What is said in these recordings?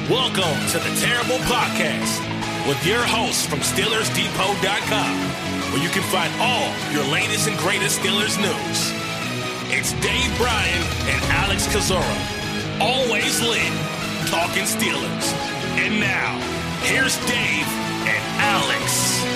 Welcome to the Terrible Podcast with your hosts from SteelersDepot.com, where you can find all your latest and greatest Steelers news. It's Dave Bryan and Alex Kozora, always lit, talking Steelers. And now, here's Dave and Alex.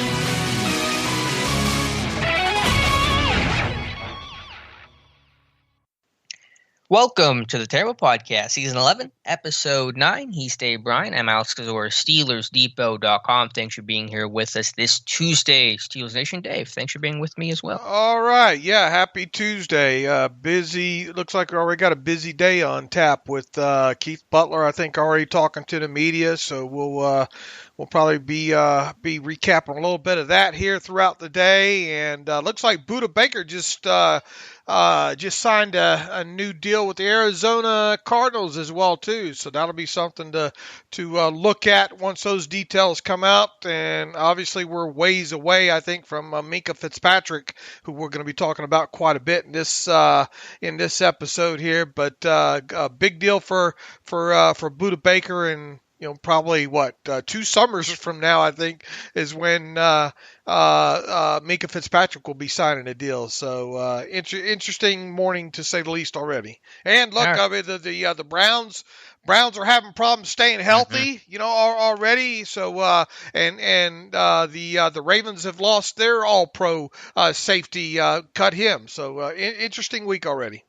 Welcome to the Terrible Podcast, Season 11, Episode 9. He's Dave Bryan. I'm Alex Kozora, SteelersDepot.com. Thanks for being here with us this Tuesday. Steelers Nation, Dave, thanks for being with me as well. All right. Yeah, happy Tuesday. Busy. Looks like we already got a busy day on tap with Keith Butler, I think, already talking to the media. So we'll probably be recapping a little bit of that here throughout the day. And looks like Budda Baker just signed a new deal with the Arizona Cardinals as well too, so that'll be something to look at once those details come out. And obviously we're ways away, I think, from Minka Fitzpatrick, who we're going to be talking about quite a bit in this episode here. But a big deal for Budda Baker, and probably 2 summers from now, I think, is when Minka Fitzpatrick will be signing a deal. So interesting morning to say the least already. And look, I mean, the Browns are having problems staying healthy, already. So the Ravens have lost their All-Pro safety, cut him. So interesting week already.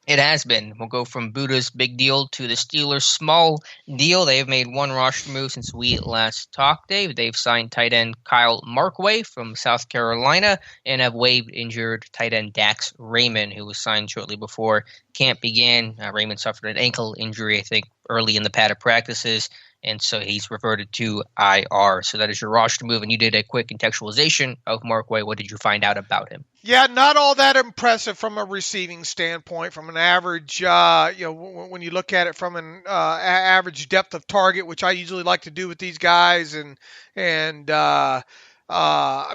It has been. We'll go from Budda's big deal to the Steelers' small deal. They've made one roster move since we last talked, Dave. They've signed tight end Kyle Markway from South Carolina and have waived injured tight end Dax Raymond, who was signed shortly before camp began. Raymond suffered an ankle injury, I think, early in the padded practices, and so he's reverted to IR. So that is your roster move, and you did a quick contextualization of Markway. What did you find out about him? Yeah, not all that impressive from a receiving standpoint, from an average, when you look at it from an average depth of target, which I usually like to do with these guys. I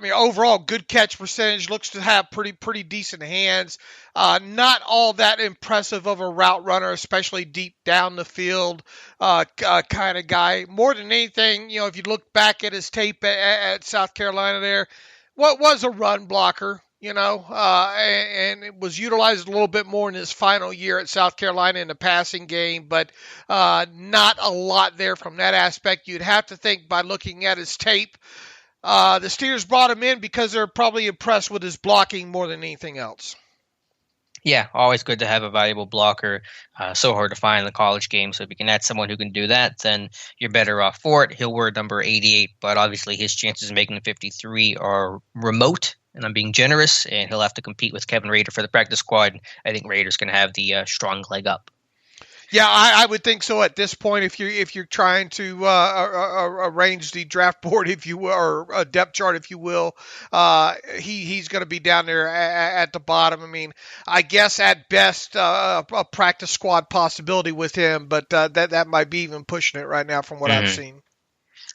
mean, overall, good catch percentage, looks to have pretty decent hands. Not all that impressive of a route runner, especially deep down the field kind of guy. More than anything, if you look back at his tape at South Carolina there, what was a run blocker? And it was utilized a little bit more in his final year at South Carolina in the passing game, but not a lot there from that aspect. You'd have to think by looking at his tape, the Steelers brought him in because they're probably impressed with his blocking more than anything else. Yeah, always good to have a valuable blocker. So hard to find in the college game. So if you can add someone who can do that, then you're better off for it. He'll wear number 88, but obviously his chances of making the 53 are remote. And I'm being generous, and he'll have to compete with Kevin Rader for the practice squad. I think Rader's going to have the strong leg up. Yeah, I would think so at this point. If you're trying to arrange the draft board, if you will, or a depth chart, if you will, he's going to be down there at the bottom. I mean, I guess at best a practice squad possibility with him, but that might be even pushing it right now from what I've seen.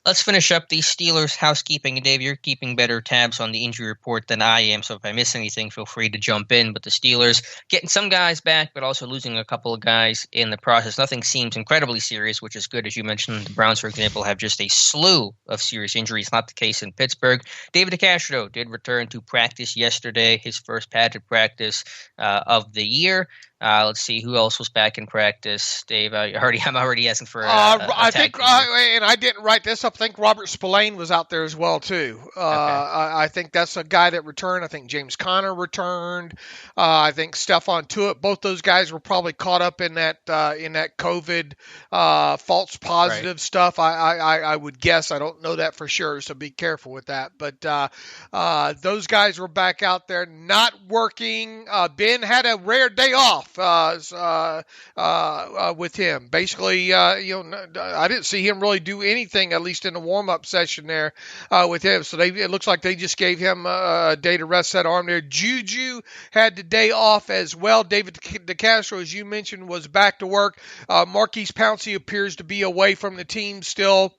Let's finish up the Steelers housekeeping. And Dave, you're keeping better tabs on the injury report than I am, so if I miss anything, feel free to jump in. But the Steelers getting some guys back, but also losing a couple of guys in the process. Nothing seems incredibly serious, which is good. As you mentioned, the Browns, for example, have just a slew of serious injuries. Not the case in Pittsburgh. David DeCastro did return to practice yesterday, his first padded practice of the year. Let's see who else was back in practice. Dave, I'm already asking for. I think, and I didn't write this up. I think Robert Spillane was out there as well too. Okay. I think that's a guy that returned. I think James Conner returned. I think Stephon Tuitt. Both those guys were probably caught up in that COVID false positive stuff. I would guess. I don't know that for sure, so be careful with that. But those guys were back out there, not working. Ben had a rare day off. With him. Basically, I didn't see him really do anything, at least in the warm-up session there with him. So it looks like they just gave him a day to rest that arm there. Juju had the day off as well. David DeCastro, as you mentioned, was back to work. Marquise Pouncey appears to be away from the team still.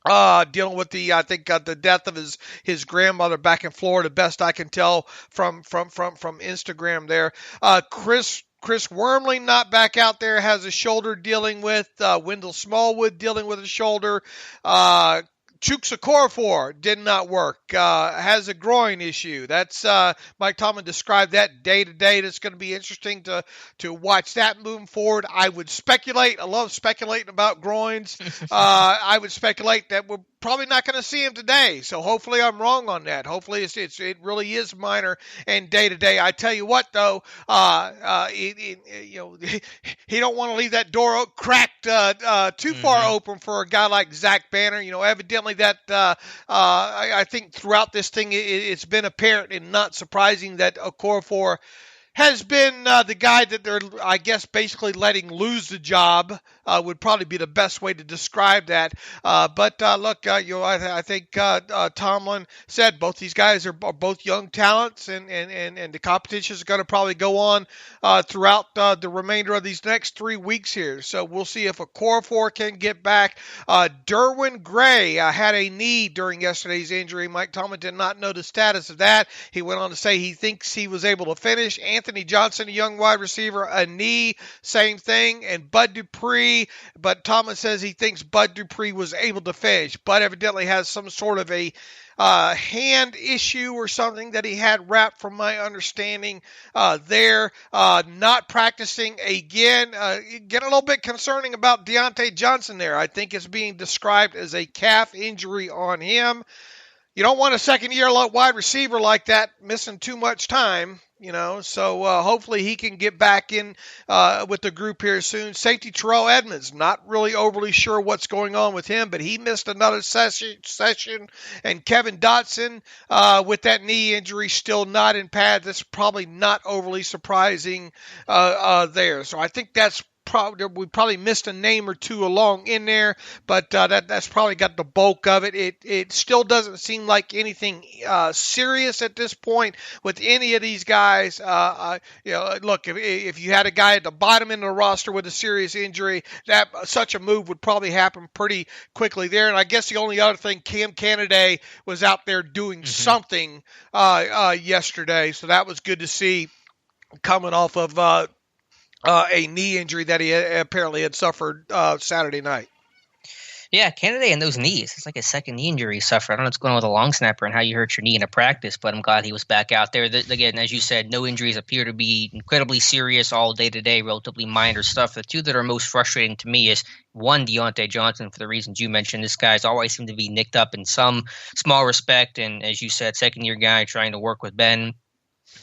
Dealing with the death of his grandmother back in Florida, best I can tell from Instagram there. Chris Chris Wormley not back out there, has a shoulder dealing with. Wendell Smallwood dealing with a shoulder. Chukwuma Okorafor did not work. Has a groin issue. That's Mike Tomlin described that day to day. That's going to be interesting to watch that moving forward. I would speculate. I love speculating about groins. I would speculate that we're probably not going to see him today. So hopefully I'm wrong on that. Hopefully it really is minor and day to day. I tell you what though, he don't want to leave that door cracked too far open for a guy like Zach Banner. Evidently that I think throughout this thing it's been apparent and not surprising that Okorafor has been the guy that they're, I guess, basically letting lose the job would probably be the best way to describe that. But look, I think Tomlin said both these guys are both young talents, and the competition is going to probably go on throughout the remainder of these next 3 weeks here. So we'll see if Okorafor can get back. Derwin Gray had a knee during yesterday's injury. Mike Tomlin did not know the status of that. He went on to say he thinks he was able to finish. Anthony Johnson, a young wide receiver, a knee, same thing. And Bud Dupree, but Thomas says he thinks Bud Dupree was able to finish. Bud evidently has some sort of a hand issue or something that he had wrapped, from my understanding there. Not practicing again. Get a little bit concerning about Deontay Johnson there. I think it's being described as a calf injury on him. You don't want a second-year wide receiver like that missing too much time, so hopefully he can get back in with the group here soon. Safety Terrell Edmonds, not really overly sure what's going on with him, but he missed another session. And Kevin Dotson with that knee injury still not in pads. That's probably not overly surprising there. So I think that's we probably missed a name or two along in there, but that's probably got the bulk of it. It still doesn't seem like anything serious at this point with any of these guys. Look, if you had a guy at the bottom end of the roster with a serious injury, that such a move would probably happen pretty quickly there. And I guess the only other thing, Cam Canaday was out there doing something yesterday, so that was good to see, coming off of a knee injury that he apparently had suffered Saturday night. Yeah, Kennedy and those knees. It's like a second knee injury he suffered. I don't know what's going on with a long snapper and how you hurt your knee in a practice, but I'm glad he was back out there. Again, as you said, no injuries appear to be incredibly serious all day-to-day, relatively minor stuff. The two that are most frustrating to me is, one, Deontay Johnson, for the reasons you mentioned. This guy's always seemed to be nicked up in some small respect, and as you said, second-year guy trying to work with Ben.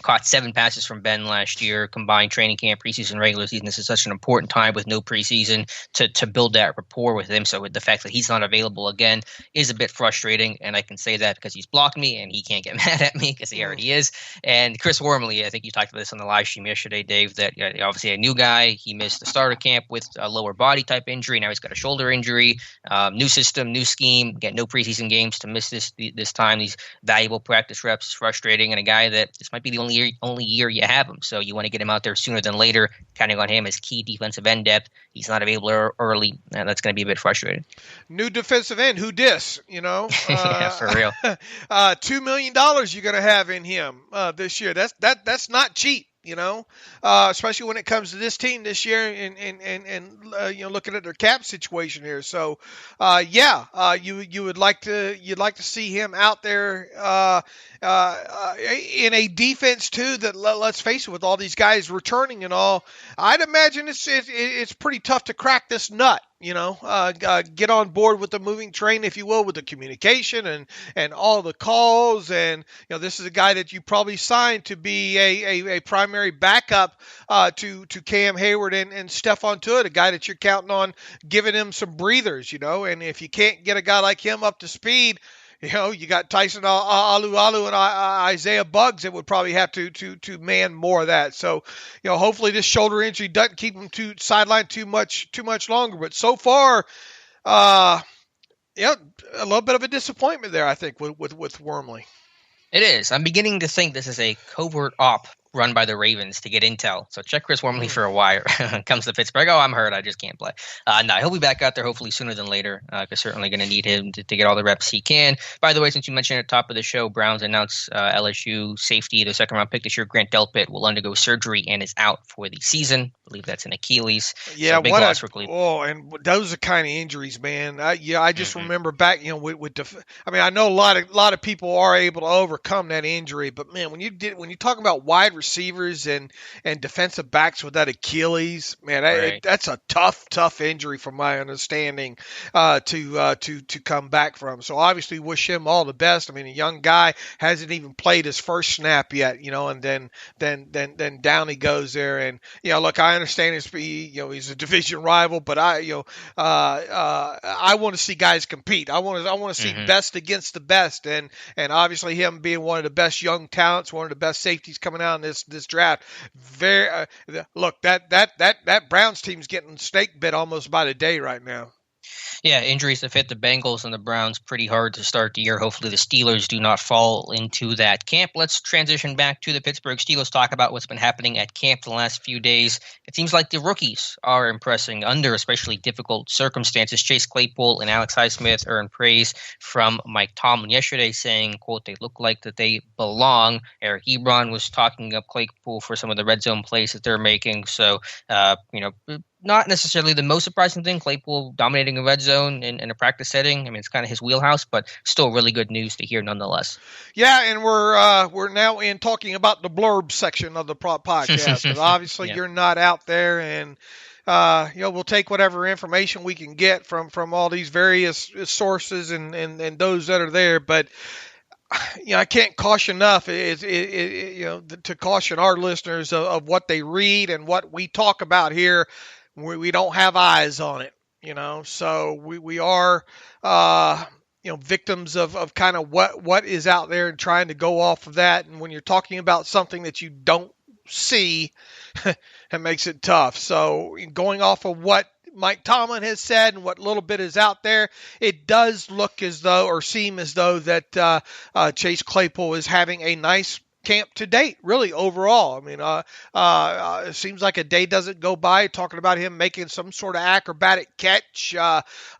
Caught 7 passes from Ben last year, combined training camp, preseason, regular season. This is such an important time with no preseason to build that rapport with him. So with the fact that he's not available again is a bit frustrating, and I can say that because he's blocked me and he can't get mad at me because he already is. And Chris Wormley, I think you talked about this on the live stream yesterday, Dave, that obviously a new guy. He missed the starter camp with a lower body type injury. Now he's got a shoulder injury. New system, new scheme. Get no preseason games to miss this time. These valuable practice reps is frustrating, and a guy that this might be the only year you have him. So you want to get him out there sooner than later, counting on him as key defensive end depth. He's not available early, and that's going to be a bit frustrating. New defensive end, who dis? Yeah, for real. $2 million you're going to have in him this year. That's not cheap. Especially when it comes to this team this year and looking at their cap situation here. So, you'd like to see him out there in a defense too that, let's face it, with all these guys returning and all, I'd imagine it's pretty tough to crack this nut. Get on board with the moving train, if you will, with the communication and all the calls. And, this is a guy that you probably signed to be a primary backup to Cam Hayward and Stephon Tuitt, a guy that you're counting on giving him some breathers, and if you can't get a guy like him up to speed, you got Tyson Alualu and Isaiah Buggs that would probably have to man more of that. So, hopefully this shoulder injury doesn't keep him sidelined too much longer. But so far, a little bit of a disappointment there, I think, with Wormley. It is. I'm beginning to think this is a covert op run by the Ravens to get intel. So check Chris Wormley for a wire. Comes to Pittsburgh. Oh, I'm hurt. I just can't play. No, he'll be back out there hopefully sooner than later. Because certainly going to need him to get all the reps he can. By the way, since you mentioned at the top of the show, Browns announced LSU safety, the second-round pick this year, Grant Delpit, will undergo surgery and is out for the season. I believe that's an Achilles. Yeah, so big loss for Claypool. Oh, and those are kind of injuries, man. I just remember back, I know a lot of people are able to overcome that injury, but man, when you talk about wide receivers and defensive backs with that Achilles, man, that's a tough injury from my understanding to come back from. So obviously, wish him all the best. I mean, a young guy hasn't even played his first snap yet, and then down he goes there, and look, I understand he's a division rival, but I want to see guys compete. I want to see best against the best, and obviously him being one of the best young talents, one of the best safeties coming out in this draft. Look, that Browns team's getting snake bit almost by the day right now. Yeah, injuries have hit the Bengals and the Browns pretty hard to start the year. Hopefully the Steelers do not fall into that camp. Let's transition back to the Pittsburgh Steelers, talk about what's been happening at camp the last few days. It seems like the rookies are impressing under especially difficult circumstances. Chase Claypool and Alex Highsmith earned praise from Mike Tomlin yesterday, saying, quote, they look like that they belong. Eric Ebron was talking up Claypool for some of the red zone plays that they're making. So, not necessarily the most surprising thing, Claypool dominating a red zone in a practice setting. I mean, it's kind of his wheelhouse, but still really good news to hear nonetheless. Yeah, and we're now in talking about the blurb section of the podcast. Because obviously you're not out there, and we'll take whatever information we can get from all these various sources and those that are there, but I can't caution enough to caution our listeners of what they read and what we talk about here. We don't have eyes on it, so we are, victims of kind of what is out there and trying to go off of that. And when you're talking about something that you don't see, it makes it tough. So going off of what Mike Tomlin has said and what little bit is out there, it does look as though, or seem as though, that Chase Claypool is having a nice camp to date, really, overall. I mean, it seems like a day doesn't go by talking about him making some sort of acrobatic catch,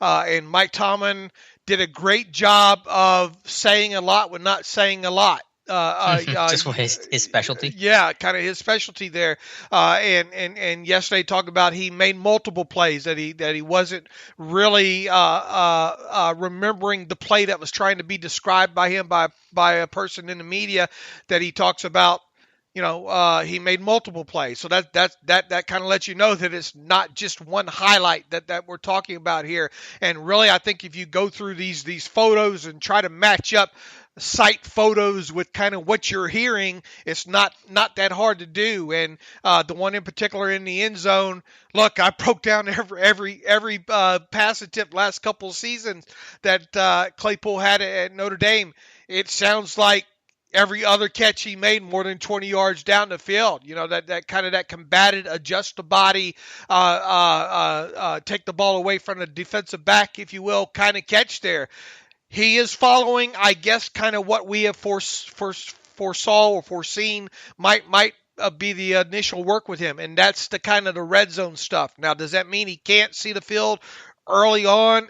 and Mike Tomlin did a great job of saying a lot when not saying a lot. Just his specialty. Yeah, kind of his specialty there. And yesterday talked about he made multiple plays that he wasn't really remembering the play that was trying to be described by him by a person in the media that he talks about. He made multiple plays. So that kind of lets you know that it's not just one highlight that we're talking about here. And really, I think if you go through these photos and try to match up cite photos with kind of what you're hearing, it's not that hard to do. And the one in particular in the end zone, look, I broke down every pass attempt last couple of seasons that Claypool had at Notre Dame. It sounds like every other catch he made more than 20 yards down the field. That kind of that combated, adjust the body, take the ball away from the defensive back, if you will, kind of catch there. He is following, I guess, kind of what we have foresaw or foreseen might be the initial work with him, and that's the kind of the red zone stuff. Now, does that mean he can't see the field early on,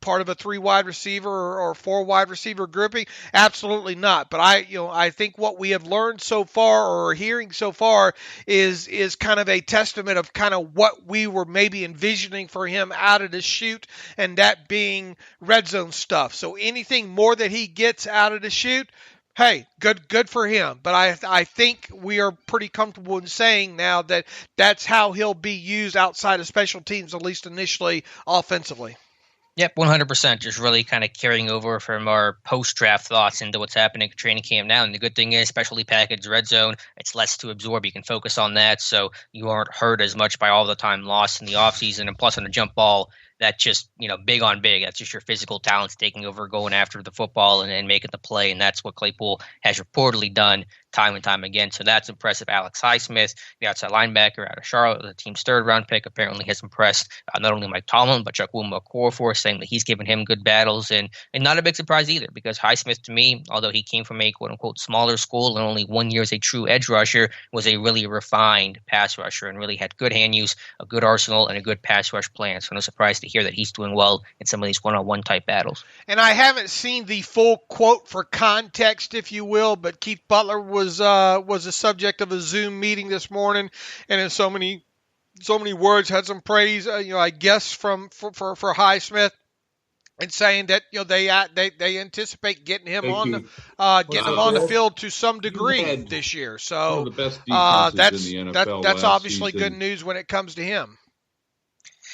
part of a 3 wide receiver or 4 wide receiver grouping? Absolutely not. But I think what we have learned so far or hearing so far is kind of a testament of kind of what we were maybe envisioning for him out of the chute, and that being red zone stuff. So anything more that he gets out of the chute, hey, good for him. But I think we are pretty comfortable in saying now that that's how he'll be used outside of special teams, at least initially offensively. Yep, 100%. Just really kind of carrying over from our post-draft thoughts into what's happening at training camp now. And the good thing is, specialty package red zone, it's less to absorb. You can focus on that, so you aren't hurt as much by all the time lost in the offseason. And plus, on the jump ball, that's just, big on big. That's just your physical talents taking over, going after the football and making the play. And that's what Claypool has reportedly done time and time again. So that's impressive. Alex Highsmith, the outside linebacker out of Charlotte, the team's third-round pick, apparently has impressed not only Mike Tomlin, but Chukwuma Okorafor, saying that he's given him good battles. And not a big surprise either, because Highsmith, to me, although he came from a quote-unquote smaller school and only 1 year as a true edge rusher, was a really refined pass rusher and really had good hand use, a good arsenal, and a good pass rush plan. So no surprise to hear that he's doing well in some of these one-on-one type battles. And I haven't seen the full quote for context, if you will, but Keith Butler was the subject of a Zoom meeting this morning, and in so many words had some praise, I guess for Highsmith, and saying that they anticipate getting him on the field to some degree this year. So one of the best defenses in the NFL that's obviously season. Good news when it comes to him.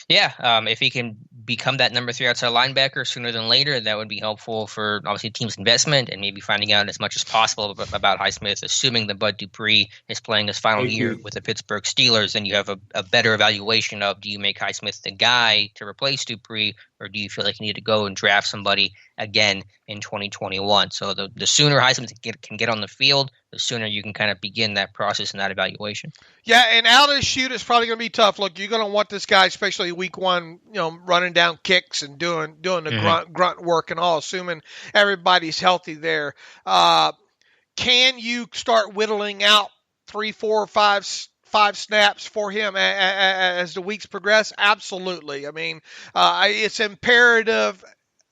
Yeah, if he can become that number 3 outside linebacker sooner than later, that would be helpful for obviously the team's investment and maybe finding out as much as possible about Highsmith, assuming that Bud Dupree is playing his final year with the Pittsburgh Steelers, and you have a better evaluation of, do you make Highsmith the guy to replace Dupree, or do you feel like you need to go and draft somebody again in 2021? So the sooner Highsmith can get on the field, the sooner you can kind of begin that process and that evaluation. Yeah, and out of the chute, it's probably going to be tough. Look, you're going to want this guy, especially week 1, running down kicks and doing the grunt work and all, assuming everybody's healthy there. Can you start whittling out 3, 4, 5 snaps for him as the weeks progress? Absolutely. I mean, it's imperative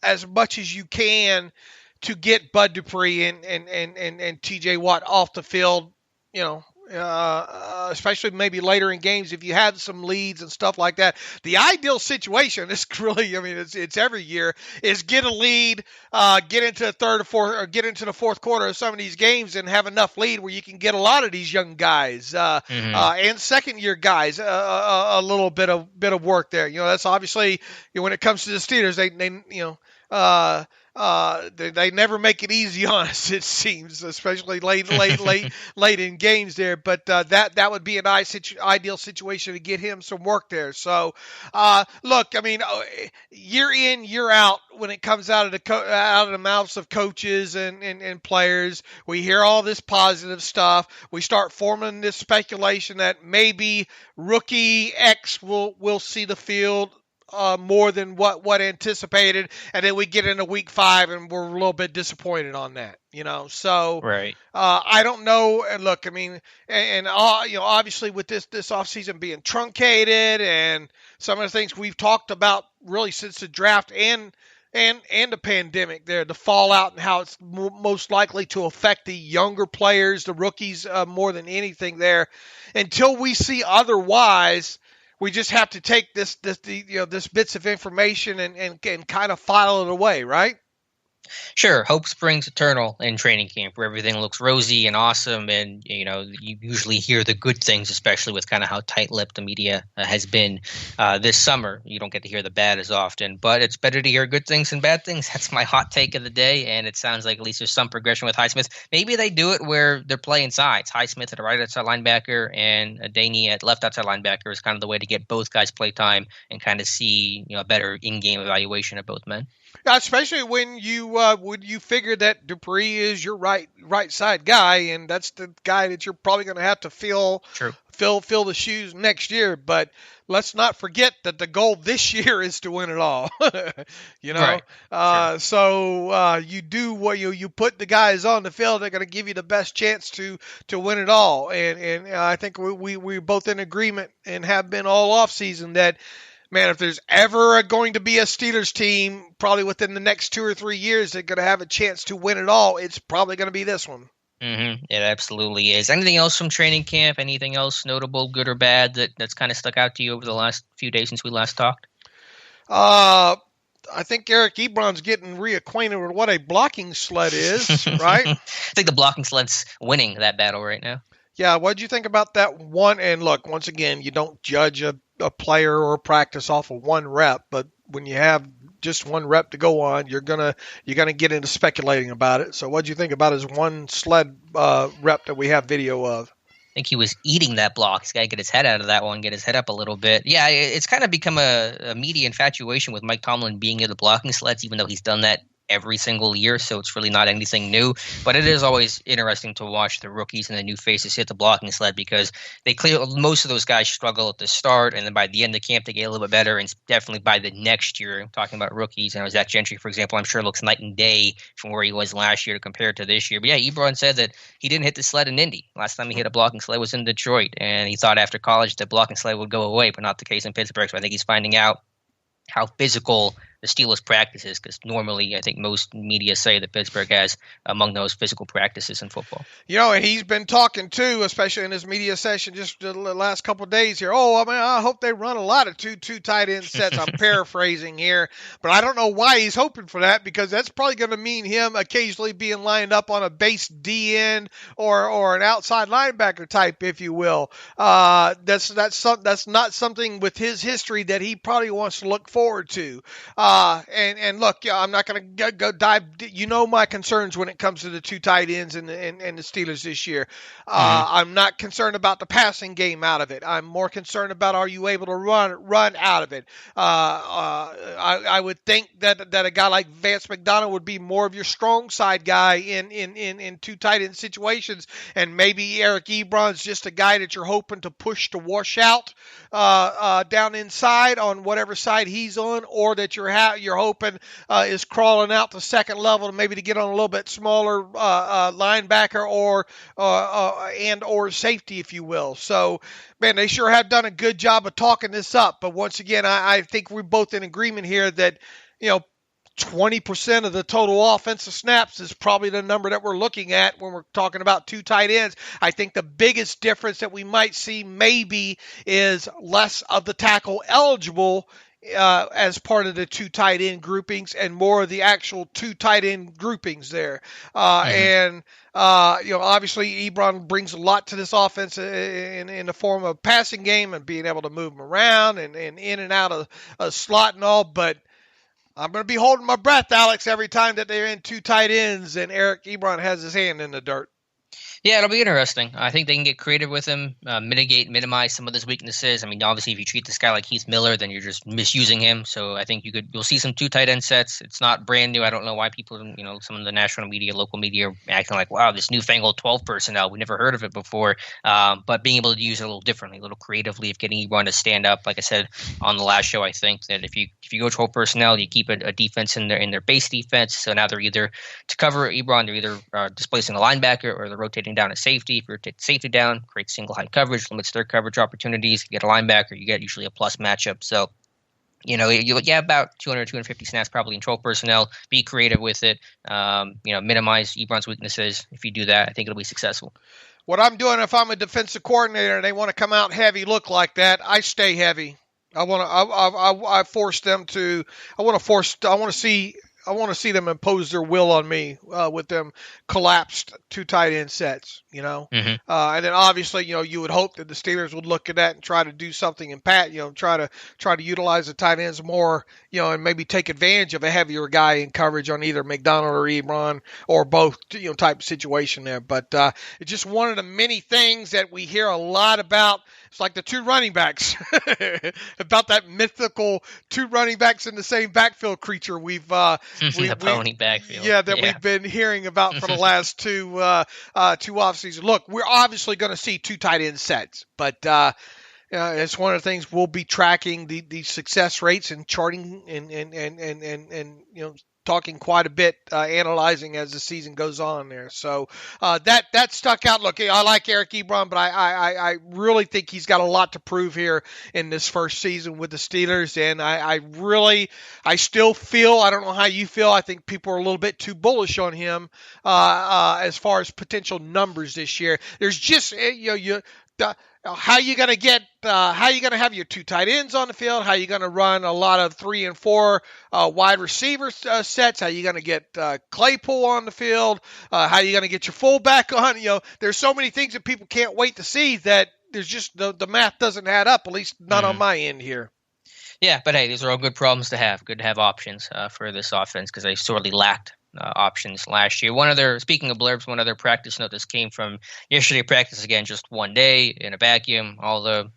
as much as you can to get Bud Dupree and TJ Watt off the field, especially maybe later in games if you have some leads and stuff like that. The ideal situation is really, it's every year, is get a lead, get into the third or fourth, or get into the fourth quarter of some of these games and have enough lead where you can get a lot of these young guys and second-year guys a little bit of work there. That's obviously, when it comes to the Steelers, they never make it easy on us, it seems, especially late in games there. But that would be an ideal situation to get him some work there. So, look, year in, year out, when it comes out of the mouths of coaches and players, we hear all this positive stuff. We start forming this speculation that maybe rookie X will see the field more than what anticipated, and then we get into week 5 and we're a little bit disappointed on that, So right. I don't know. And look, obviously with this offseason being truncated and some of the things we've talked about really since the draft and the pandemic there, the fallout and how it's most likely to affect the younger players, the rookies, more than anything there. Until we see otherwise, we just have to take this bits of information and kind of file it away, right? Sure. Hope springs eternal in training camp, where everything looks rosy and awesome, and you usually hear the good things, especially with kind of how tight-lipped the media has been this summer. You don't get to hear the bad as often, but it's better to hear good things than bad things. That's my hot take of the day, and it sounds like at least there's some progression with Highsmith. Maybe they do it where they're playing sides. Highsmith at a right outside linebacker and Daney at left outside linebacker is kind of the way to get both guys play time and kind of see a better in-game evaluation of both men. Especially when you figure that Dupree is your right side guy, and that's the guy that you're probably going to have to fill the shoes next year. But let's not forget that the goal this year is to win it all. Right. So you do what you put the guys on the field. They're going to give you the best chance to win it all. And I think we're both in agreement and have been all off season that, man, if there's ever going to be a Steelers team, probably within the next 2 or 3 years, they're going to have a chance to win it all, it's probably going to be this one. Mm-hmm. It absolutely is. Anything else from training camp? Anything else notable, good or bad, that's kind of stuck out to you over the last few days since we last talked? I think Eric Ebron's getting reacquainted with what a blocking sled is, right? I think the blocking sled's winning that battle right now. Yeah, what did you think about that one? And look, once again, you don't judge a player or a practice off of one rep, but when you have just one rep to go on, you're gonna get into speculating about it. So what did you think about his one sled rep that we have video of? think he was eating that block. He's got to get his head out of that one, get his head up a little bit. Yeah, it's kind of become a media infatuation with Mike Tomlin being in the blocking sleds, even though he's done that every single year, so it's really not anything new. But it is always interesting to watch the rookies and the new faces hit the blocking sled, because most of those guys struggle at the start, and then by the end of camp they get a little bit better, and definitely by the next year, talking about rookies, and Zach Gentry, for example, I'm sure looks night and day from where he was last year compared to this year. But yeah, Ebron said that he didn't hit the sled in Indy. Last time he hit a blocking sled was in Detroit, and he thought after college that blocking sled would go away, but not the case in Pittsburgh. So I think he's finding out how physical the Steelers practices, because normally I think most media say that Pittsburgh has among those physical practices in football. And he's been talking too, especially in his media session just the last couple of days here. I hope they run a lot of two tight end sets. I'm paraphrasing here, but I don't know why he's hoping for that, because that's probably going to mean him occasionally being lined up on a base D end or an outside linebacker type, if you will. That's not something with his history that he probably wants to look forward to. And look, I'm not going to go dive. My concerns when it comes to the two tight ends and the Steelers this year. I'm not concerned about the passing game out of it. I'm more concerned about, are you able to run out of it? I would think that a guy like Vance McDonald would be more of your strong side guy in two tight end situations, and maybe Eric Ebron's just a guy that you're hoping to push to wash out down inside on whatever side he's on, or that you're hoping is crawling out to second level to maybe to get on a little bit smaller linebacker or safety, if you will. So, man, they sure have done a good job of talking this up. But once again, I think we're both in agreement here that 20% of the total offensive snaps is probably the number that we're looking at when we're talking about two tight ends. I think the biggest difference that we might see maybe is less of the tackle eligible as part of the two tight end groupings, and more of the actual two tight end groupings there. And obviously Ebron brings a lot to this offense in the form of passing game and being able to move them around and in and out of a slot and all. But I'm going to be holding my breath, Alex, every time that they're in two tight ends and Eric Ebron has his hand in the dirt. Yeah, it'll be interesting. I think they can get creative with him, minimize some of his weaknesses. I mean, obviously, if you treat this guy like Heath Miller, then you're just misusing him. So I think you'll see some two tight end sets. It's not brand new. I don't know why people, some of the national media, local media, are acting like, wow, this newfangled 12 personnel. We never heard of it before. But being able to use it a little differently, a little creatively, of getting Ebron to stand up. Like I said on the last show, I think that if you go 12 personnel, you keep a defense in their base defense. So now they're either to cover Ebron, they're either displacing a linebacker, or they're rotating down a safety. If you're taking safety down, create single high coverage, limits their coverage opportunities. If you get a linebacker, you get usually a plus matchup. So, about 200, 250 snaps probably in 12 personnel. Be creative with it. Minimize Ebron's weaknesses. If you do that, I think it'll be successful. What I'm doing, if I'm a defensive coordinator and they want to come out heavy, look like that, I stay heavy. I want to see them impose their will on me with them collapsed two tight end sets, and then obviously, you would hope that the Steelers would look at that and try to do something and try to utilize the tight ends more, and maybe take advantage of a heavier guy in coverage on either McDonald or Ebron or both, type of situation there. But it's just one of the many things that we hear a lot about. It's like the two running backs, about that mythical two running backs in the same backfield creature we've pony backfield. We've been hearing about for the last two off seasons. Look, we're obviously going to see two tight end sets, but it's one of the things we'll be tracking the success rates and charting and talking quite a bit, analyzing as the season goes on there. So that stuck out. Look, I like Eric Ebron, but I really think he's got a lot to prove here in this first season with the Steelers. And I still feel, I don't know how you feel, I think people are a little bit too bullish on him as far as potential numbers this year. There's just, how you going to have your two tight ends on the field? How you going to run a lot of 3 and 4 wide receiver sets? How you going to get Claypool on the field? How you going to get your fullback on? There's so many things that people can't wait to see that there's just the math doesn't add up, at least not on my end here. Yeah, but hey, these are all good problems to have. Good to have options for this offense, because they sorely lacked options last year. Speaking of blurbs, one other practice note this came from yesterday practice, again, just one day in a vacuum. All the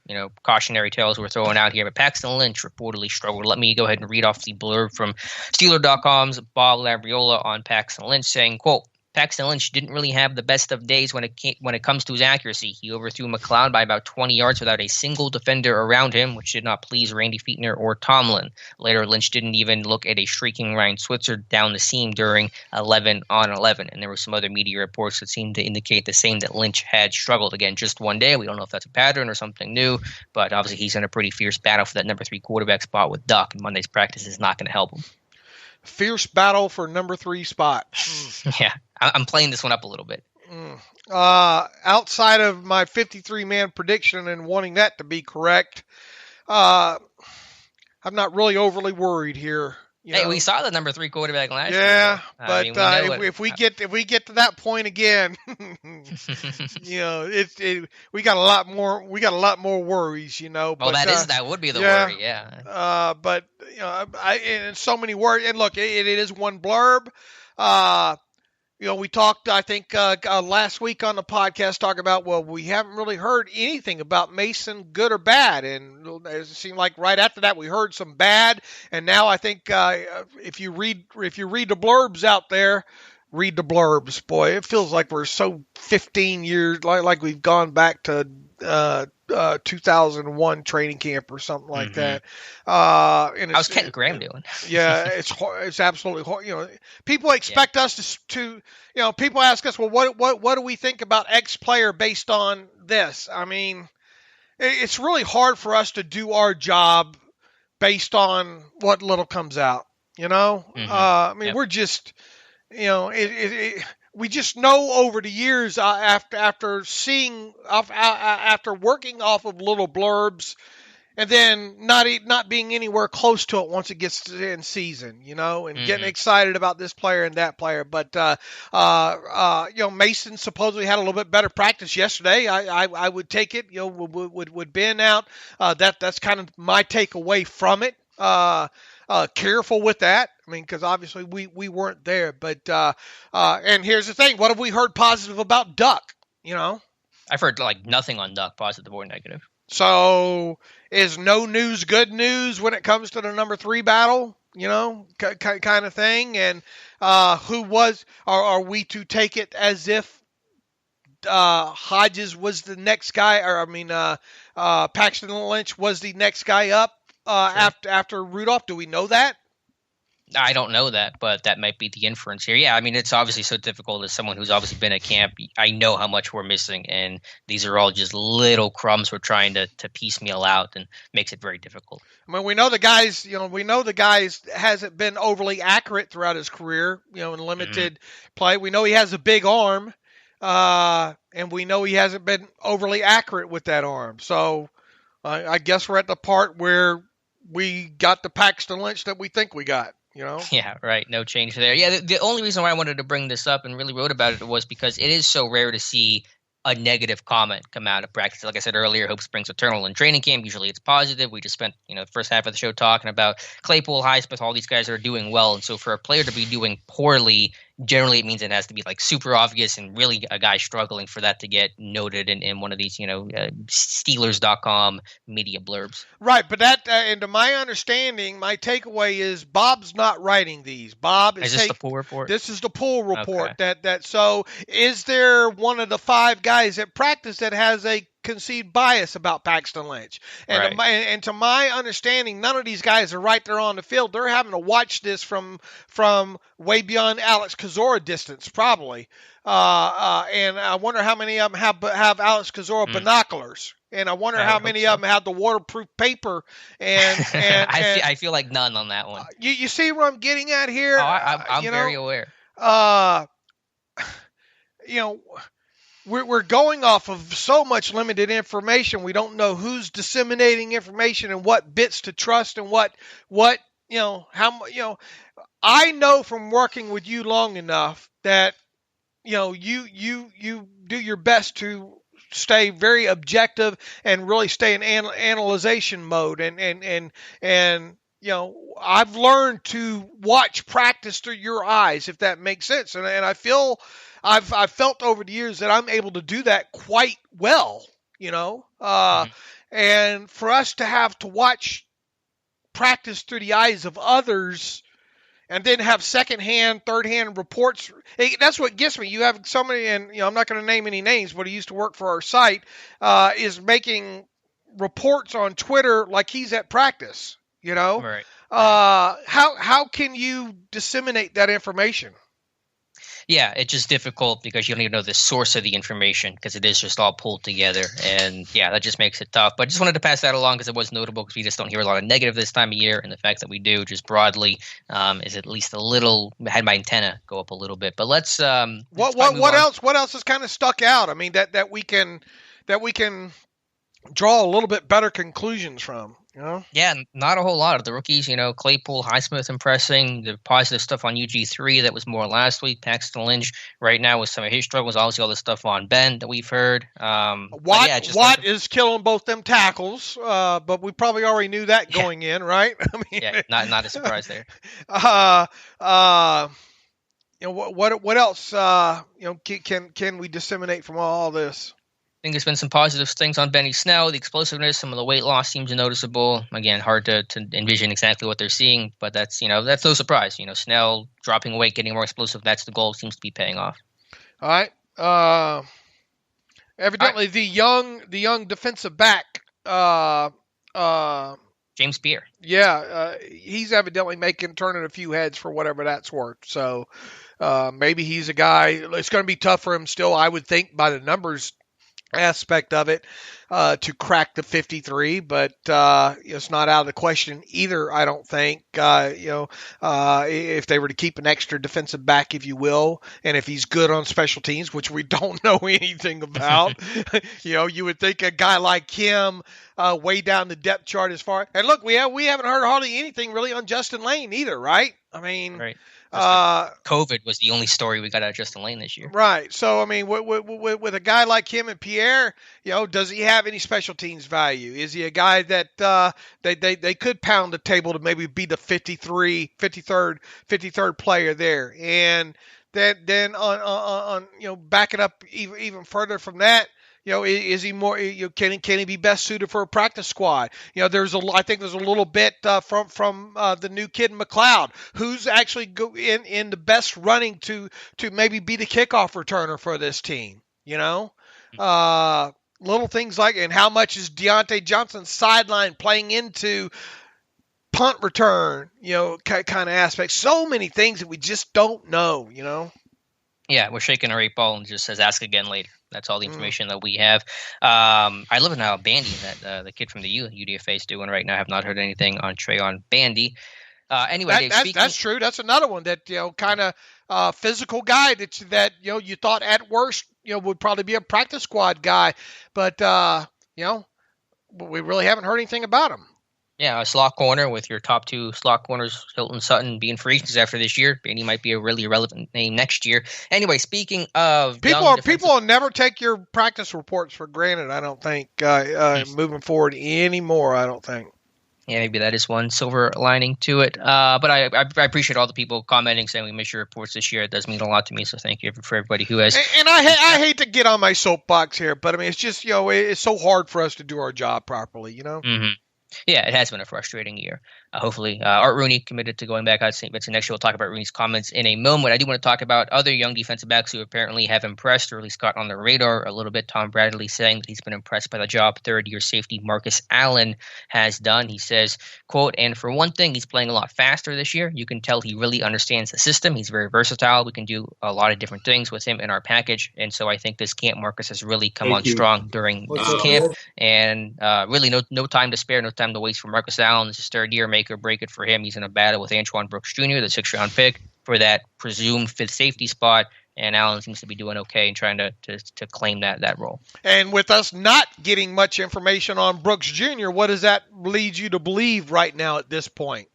cautionary tales were throwing out here, but Paxton Lynch reportedly struggled. Let me go ahead and read off the blurb from Steeler.com's Bob Labriola on Paxton Lynch, saying, quote, Paxton Lynch didn't really have the best of days when it comes to his accuracy. He overthrew McLeod by about 20 yards without a single defender around him, which did not please Randy Fichtner or Tomlin. Later, Lynch didn't even look at a streaking Ryan Switzer down the seam during 11-on-11. And there were some other media reports that seemed to indicate the same, that Lynch had struggled. Again, just one day. We don't know if that's a pattern or something new, but obviously he's in a pretty fierce battle for that number 3 quarterback spot with Duck, and Monday's practice is not going to help him. Fierce battle for number 3 spot. Yeah, I'm playing this one up a little bit. Outside of my 53-man prediction and wanting that to be correct, I'm not really overly worried here. Hey, we saw the number 3 quarterback last year. Yeah, but if we get to that point again, we got a lot more. We got a lot more worries, Well, that would be the worry, yeah. But and so many worries. And look, it is one blurb. We talked, I think, last week on the podcast, talking about, we haven't really heard anything about Mason, good or bad. And it seemed like right after that we heard some bad. And now I think if you read the blurbs out there, read the blurbs. Boy, it feels like we're so 15 years, like we've gone back to 2001 training camp or something like that. And how's Kent Graham doing? Yeah, it's absolutely. People expect us to. People ask us, well, what do we think about X player based on this? I mean, it's really hard for us to do our job based on what little comes out. We're just, we just know over the years after working off of little blurbs, and then not being anywhere close to it once it gets in season, and getting excited about this player and that player. But Mason supposedly had a little bit better practice yesterday. I would take it. Would Ben out? That's kind of my takeaway from it. Careful with that. I mean, because obviously we weren't there. But and here's the thing: what have we heard positive about Duck? I've heard nothing on Duck, positive or negative. So is no news good news when it comes to the number 3 battle? Kind of thing. And are we to take it as if Hodges was the next guy, or Paxton Lynch was the next guy up? After Rudolph? Do we know that? I don't know that, but that might be the inference here. Yeah, I mean, it's obviously so difficult as someone who's obviously been at camp. I know how much we're missing, and these are all just little crumbs we're trying to piecemeal out, and makes it very difficult. I mean, we know the guys hasn't been overly accurate throughout his career, in limited play. We know he has a big arm, and we know he hasn't been overly accurate with that arm. So I guess we're at the part where we got the Paxton Lynch that we think we got. Yeah, right. No change there. Yeah, the only reason why I wanted to bring this up and really wrote about it was because it is so rare to see a negative comment come out of practice. Like I said earlier, hope springs eternal in training camp. Usually it's positive. We just spent the first half of the show talking about Claypool, Highsmith, all these guys are doing well. And so for a player to be doing poorly, generally it means it has to be super obvious and really a guy struggling for that to get noted in one of these, Steelers.com media blurbs. Right, but that, and to my understanding, my takeaway is Bob's not writing these. Bob is this the pool report? This is the pool report. Okay. So is there one of the 5 guys at practice that has a conceived bias about Paxton Lynch? And, right. And to my understanding, none of these guys are right there on the field. They're having to watch this from way beyond Alex Kozora distance, probably. And I wonder how many of them have Alex Kozora binoculars. And I wonder how many of them have the waterproof paper. And I feel like none on that one. You see what I'm getting at here? Oh, I'm very aware. We're going off of so much limited information. We don't know who's disseminating information and what bits to trust and what I know from working with you long enough that you do your best to stay very objective and really stay in analyzation mode and I've learned to watch practice through your eyes, if that makes sense. And I feel I've felt over the years that I'm able to do that quite well, and for us to have to watch practice through the eyes of others and then have secondhand, third-hand reports. That's what gets me. You have somebody, and I'm not going to name any names, but he used to work for our site, is making reports on Twitter like he's at practice. Right. How can you disseminate that information? Yeah, it's just difficult because you don't even know the source of the information because it is just all pulled together. And yeah, that just makes it tough. But I just wanted to pass that along because it was notable because we just don't hear a lot of negative this time of year. And the fact that we do just broadly is at least a little, had my antenna go up a little bit. But let's what else has kind of stuck out? I mean, that we can draw a little bit better conclusions from. Yeah, not a whole lot of the rookies. Claypool, Highsmith impressing. The positive stuff on UG3 that was more last week. Paxton Lynch right now with some of his struggles. Obviously, all the stuff on Ben that we've heard. Watt is killing both them tackles, but we probably already knew that going in, right? I mean, yeah, not a surprise there. What else? Can we disseminate from all this? I think there's been some positive things on Benny Snell. The explosiveness, some of the weight loss seems noticeable. Again, hard to envision exactly what they're seeing, but that's no surprise. Snell dropping weight, getting more explosive. That's the goal. Seems to be paying off. All right. Evidently, the young defensive back, James Beer. Yeah, he's evidently turning a few heads for whatever that's worth. So maybe he's a guy. It's going to be tough for him still, I would think, by the numbers aspect of it, to crack the 53, but it's not out of the question either, I don't think. If they were to keep an extra defensive back, if you will, and if he's good on special teams, which we don't know anything about, you would think a guy like him way down the depth chart as far. And look, we haven't heard hardly anything really on Justin Lane either, right? I mean, right. COVID was the only story we got out of Justin Lane this year. Right. So, I mean, with a guy like him and Pierre, does he have any special teams value? Is he a guy that they could pound the table to maybe be the 53rd player there? And then on back it up even further from that, is he more? Can he be best suited for a practice squad? I think there's a little bit from the new kid McLeod, who's actually in the best running to maybe be the kickoff returner for this team. Little things like, and how much is Deontay Johnson's sideline playing into punt return? Kind of aspects. So many things that we just don't know. Yeah, we're shaking our 8 ball and just says ask again later. That's all the information that we have. I live in Bandy, that the kid from the UDFA is doing right now. I have not heard anything on Trayon Bandy. Anyway, that's true. That's another one that kind of physical guy that you thought at worst would probably be a practice squad guy, but we really haven't heard anything about him. Yeah, a slot corner with your top 2 slot corners, Hilton, Sutton, being free agents after this year. Bandy might be a really relevant name next year. Anyway, speaking of people will never take your practice reports for granted, I don't think, moving forward anymore, I don't think. Yeah, maybe that is one silver lining to it. But I appreciate all the people commenting, saying we missed your reports this year. It does mean a lot to me, so thank you for everybody who has. And I hate to get on my soapbox here, but I mean, it's just, it's so hard for us to do our job properly, Mm-hmm. Yeah, it has been a frustrating year. Hopefully, Art Rooney committed to going back out to St. Vincent next year. We'll talk about Rooney's comments in a moment. I do want to talk about other young defensive backs who apparently have impressed, or at least got on the radar a little bit. Tom Bradley saying that he's been impressed by the job third-year safety Marcus Allen has done. He says, quote, and for one thing, he's playing a lot faster this year. You can tell he really understands the system. He's very versatile. We can do a lot of different things with him in our package. And so I think this camp, Marcus has really come on strong during this camp. And really no time to spare, no time to waste for Marcus Allen. This is his third year, make or break it for him. He's in a battle with Antoine Brooks Jr., the 6th-round pick, for that presumed 5th safety spot. And Allen seems to be doing okay and trying to claim that role. And with us not getting much information on Brooks Jr., what does that lead you to believe right now at this point?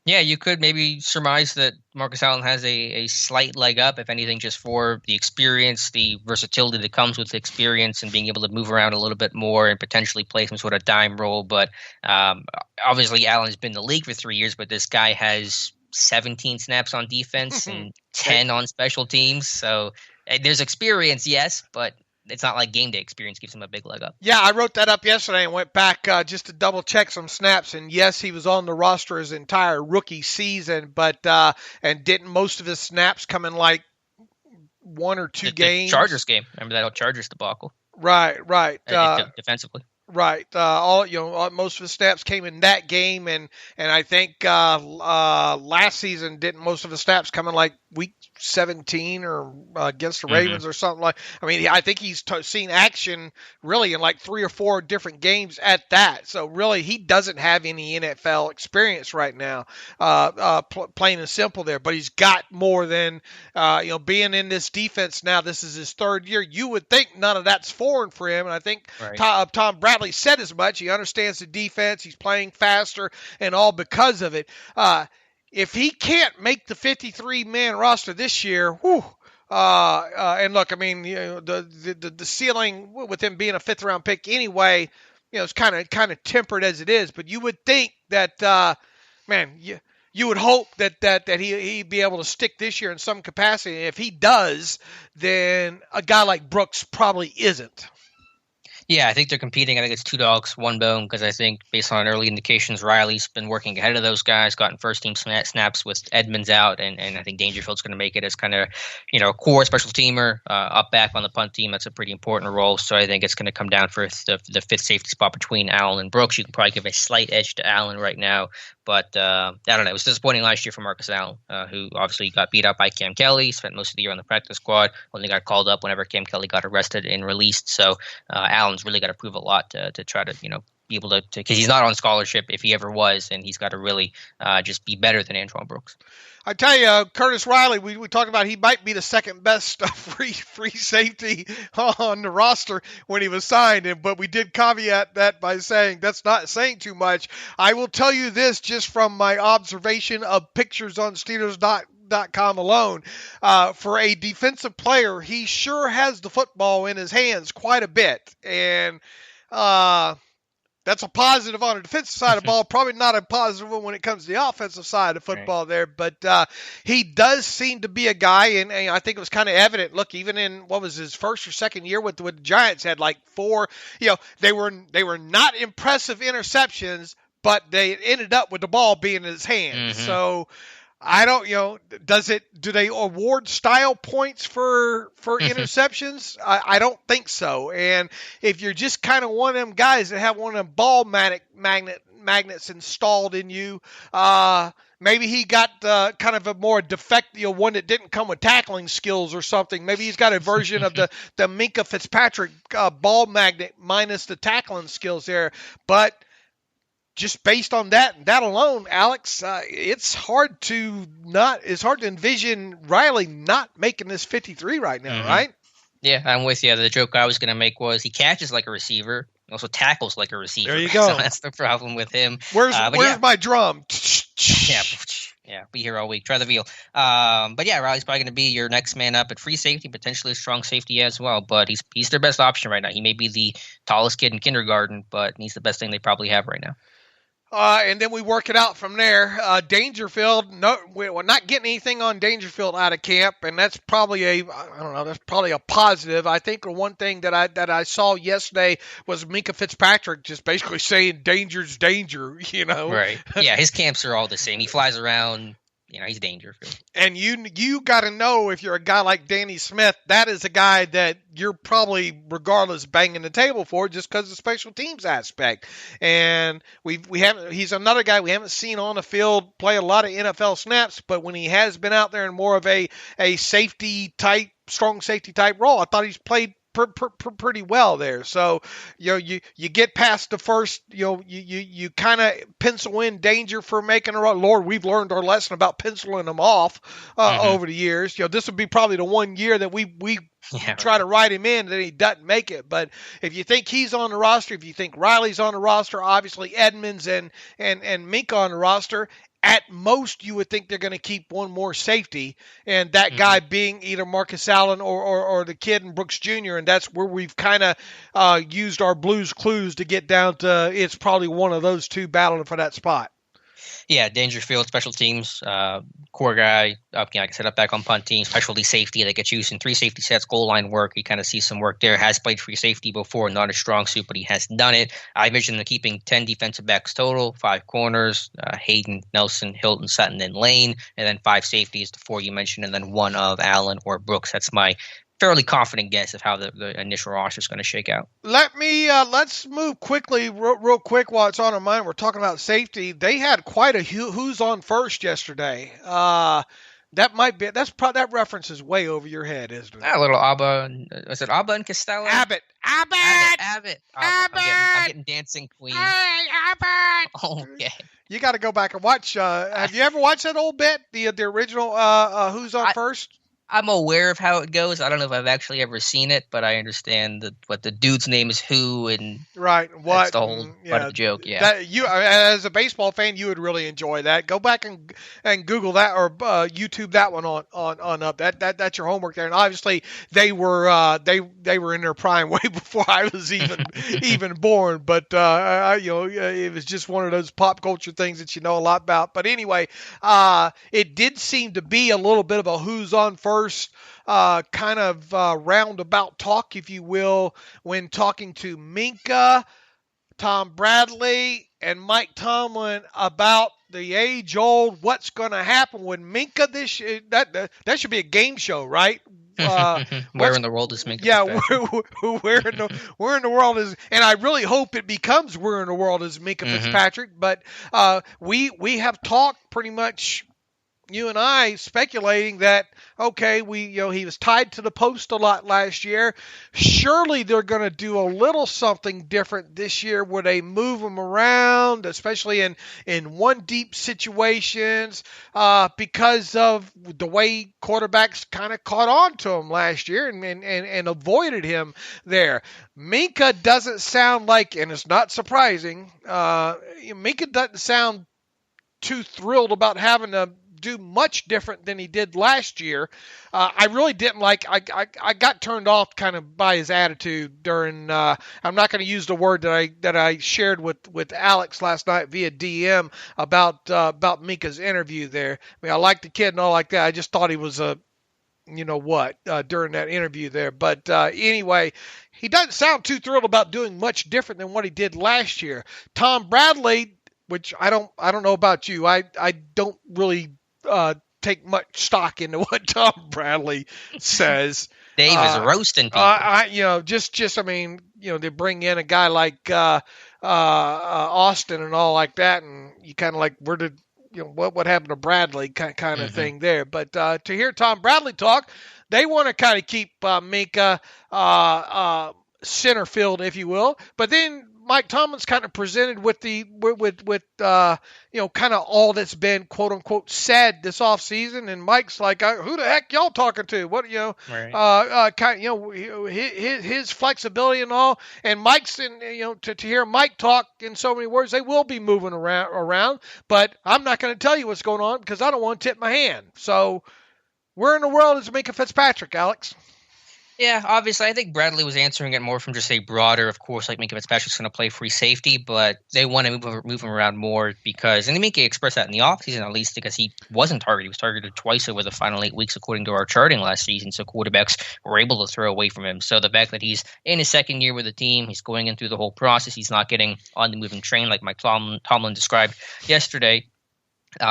Yeah, you could maybe surmise that Marcus Allen has a slight leg up, if anything, just for the experience, the versatility that comes with experience and being able to move around a little bit more and potentially play some sort of dime role. But obviously, Allen's been in the league for 3 years, but this guy has 17 snaps on defense and 10 on special teams. So there's experience, yes, but it's not like game day experience gives him a big leg up. Yeah, I wrote that up yesterday and went back just to double check some snaps. And yes, he was on the roster his entire rookie season, but and didn't most of his snaps come in like 1 or 2 games? The Chargers game. Remember that Chargers debacle? Right. Defensively. Right. Most of the snaps came in that game, and I think last season didn't most of the snaps come in like week 17 or against the Ravens or something like. I mean, I think he's seen action really in like 3 or 4 different games at that. So really, he doesn't have any NFL experience right now, plain and simple there. But he's got more than being in this defense now. This is his 3rd year. You would think none of that's foreign for him, and I think Tom Bradley said as much. He understands the defense. He's playing faster and all because of it. If he can't make the 53-man roster this year, and look, I mean, the ceiling with him being a 5th-round pick anyway, it's kind of tempered as it is. But you would think that, you would hope that he'd be able to stick this year in some capacity. If he does, then a guy like Brooks probably isn't. Yeah, I think they're competing. I think it's 2 dogs, 1 bone, because I think based on early indications, Riley's been working ahead of those guys, gotten first-team snaps with Edmonds out, and I think Dangerfield's going to make it as kind of, core special teamer, up back on the punt team. That's a pretty important role, so I think it's going to come down for the 5th safety spot between Allen and Brooks. You can probably give a slight edge to Allen right now, but I don't know. It was disappointing last year for Marcus Allen, who obviously got beat up by Cam Kelly, spent most of the year on the practice squad, only got called up whenever Cam Kelly got arrested and released. So Allen's really got to prove a lot to try to, be able to because he's not on scholarship if he ever was, and he's got to really just be better than Antoine Brooks. I tell you, Curtis Riley, we talked about he might be the second best free safety on the roster when he was signed, but we did caveat that by saying that's not saying too much. I will tell you this just from my observation of pictures on Steelers.com alone. For a defensive player, he sure has the football in his hands quite a bit, and that's a positive on the defensive side of the ball, probably not a positive one when it comes to the offensive side of football there. But he does seem to be a guy, and I think it was kind of evident. Look, even in what was his 1st or 2nd year with the Giants, had like 4. They were not impressive interceptions, but they ended up with the ball being in his hands. So I don't, do they award style points for interceptions? I don't think so. And if you're just kind of one of them guys that have one of them ball magnets installed in you, maybe he got kind of a more defective one that didn't come with tackling skills or something. Maybe he's got a version of the Minka Fitzpatrick ball magnet minus the tackling skills there. But just based on that alone, Alex, it's hard to envision Riley not making this 53 right now, right? Yeah, I'm with you. The joke I was going to make was he catches like a receiver, also tackles like a receiver. There you go. So that's the problem with him. Where's my drum? Yeah, be here all week. Try the veal. But yeah, Riley's probably going to be your next man up at free safety, potentially a strong safety as well. But he's their best option right now. He may be the tallest kid in kindergarten, but he's the best thing they probably have right now. And then we work it out from there. Dangerfield, we're not getting anything on Dangerfield out of camp, and that's probably that's probably a positive. I think the one thing that I saw yesterday was Minka Fitzpatrick just basically saying danger's danger, Right. Yeah, his camps are all the same. He flies around. He's Dangerfield. And you got to know, if you're a guy like Danny Smith, that is a guy that you're probably, regardless, banging the table for just because of the special teams aspect. And he's another guy we haven't seen on the field play a lot of NFL snaps, but when he has been out there in more of a safety type, strong safety type role, I thought he's played pretty well there. So you get past the first, you kind of pencil in Danger for making a run. Lord, we've learned our lesson about penciling them off over the years. This would be probably the one year that we try to write him in that he doesn't make it. But if you think he's on the roster, if you think Riley's on the roster, obviously Edmonds and Minkah on the roster, At most, you would think they're going to keep one more safety, and that guy being either Marcus Allen or the kid in Brooks Jr., and that's where we've kind of used our Blues clues to get down to it's probably one of those two battling for that spot. Yeah, Dangerfield, special teams, core guy, like I said, up back on punt team, specialty safety that gets used in 3 safety sets, goal line work. He kind of sees some work there. Has played free safety before, not a strong suit, but he has done it. I mentioned the keeping 10 defensive backs total, 5 corners, Hayden, Nelson, Hilton, Sutton, and Lane, and then 5 safeties, the 4 you mentioned, and then 1 of Allen or Brooks. That's my fairly confident guess of how the initial roster is going to shake out. Let's move quickly, real quick while it's on our mind. We're talking about safety. They had quite a who's on first yesterday. That reference is way over your head, isn't it? A little Abba. Was it Abba and Costello? Abbott. I'm getting Dancing Queen. Hey, Abbott. Okay. You got to go back and watch. Have you ever watched that old bit? The original Who's on First? I'm aware of how it goes. I don't know if I've actually ever seen it, but I understand what the dude's name is who, and right, what that's the whole part of the joke. Yeah, that, you as a baseball fan, you would really enjoy that. Go back and Google that or YouTube that one on up. That's your homework there. And obviously, they were in their prime way before I was even born. But it was just one of those pop culture things that you know a lot about. But anyway, it did seem to be a little bit of a who's on first. Kind of roundabout talk, if you will, when talking to Minkah, Tom Bradley, and Mike Tomlin about the age-old what's going to happen with Minkah. That should be a game show, right? Where in the world is Minka? Yeah, where in the world is, and I really hope it becomes where in the world is Minka Fitzpatrick. But we have talked pretty much. You and I speculating that, okay, he was tied to the post a lot last year. Surely they're going to do a little something different this year where they move him around, especially in one deep situations, because of the way quarterbacks kind of caught on to him last year and avoided him there. Minkah doesn't sound like, and it's not surprising, Minkah doesn't sound too thrilled about having to do much different than he did last year. I really didn't like. I got turned off kind of by his attitude during. I'm not going to use the word that I shared with Alex last night via DM about Minkah's interview there. I mean, I like the kid and all like that. I just thought he was a, during that interview there. But anyway, he doesn't sound too thrilled about doing much different than what he did last year. Tom Bradley, which I don't know about you. I don't really take much stock into what Tom Bradley says. Dave is roasting people. They bring in a guy like Austin and all like that, and you kind of like, where did what happened to Bradley kind of thing there. But to hear Tom Bradley talk, they want to kind of keep Minkah center field, if you will. But then Mike Tomlin's kind of presented with kind of all that's been quote unquote said this offseason, and Mike's like, who the heck y'all talking to? What his flexibility and all, and Mike's to hear Mike talk in so many words, they will be moving around, but I'm not going to tell you what's going on because I don't want to tip my hand. So where in the world is Minka Fitzpatrick, Alex? Yeah, obviously, I think Bradley was answering it more from just a broader, of course, like Minka Fitzpatrick's going to play free safety, but they want to move him around more because, and Minka expressed that in the offseason at least, because he wasn't targeted. He was targeted twice over the final 8 weeks, according to our charting last season, so quarterbacks were able to throw away from him. So the fact that he's in his second year with the team, he's going in through the whole process, he's not getting on the moving train like Mike Tomlin described yesterday.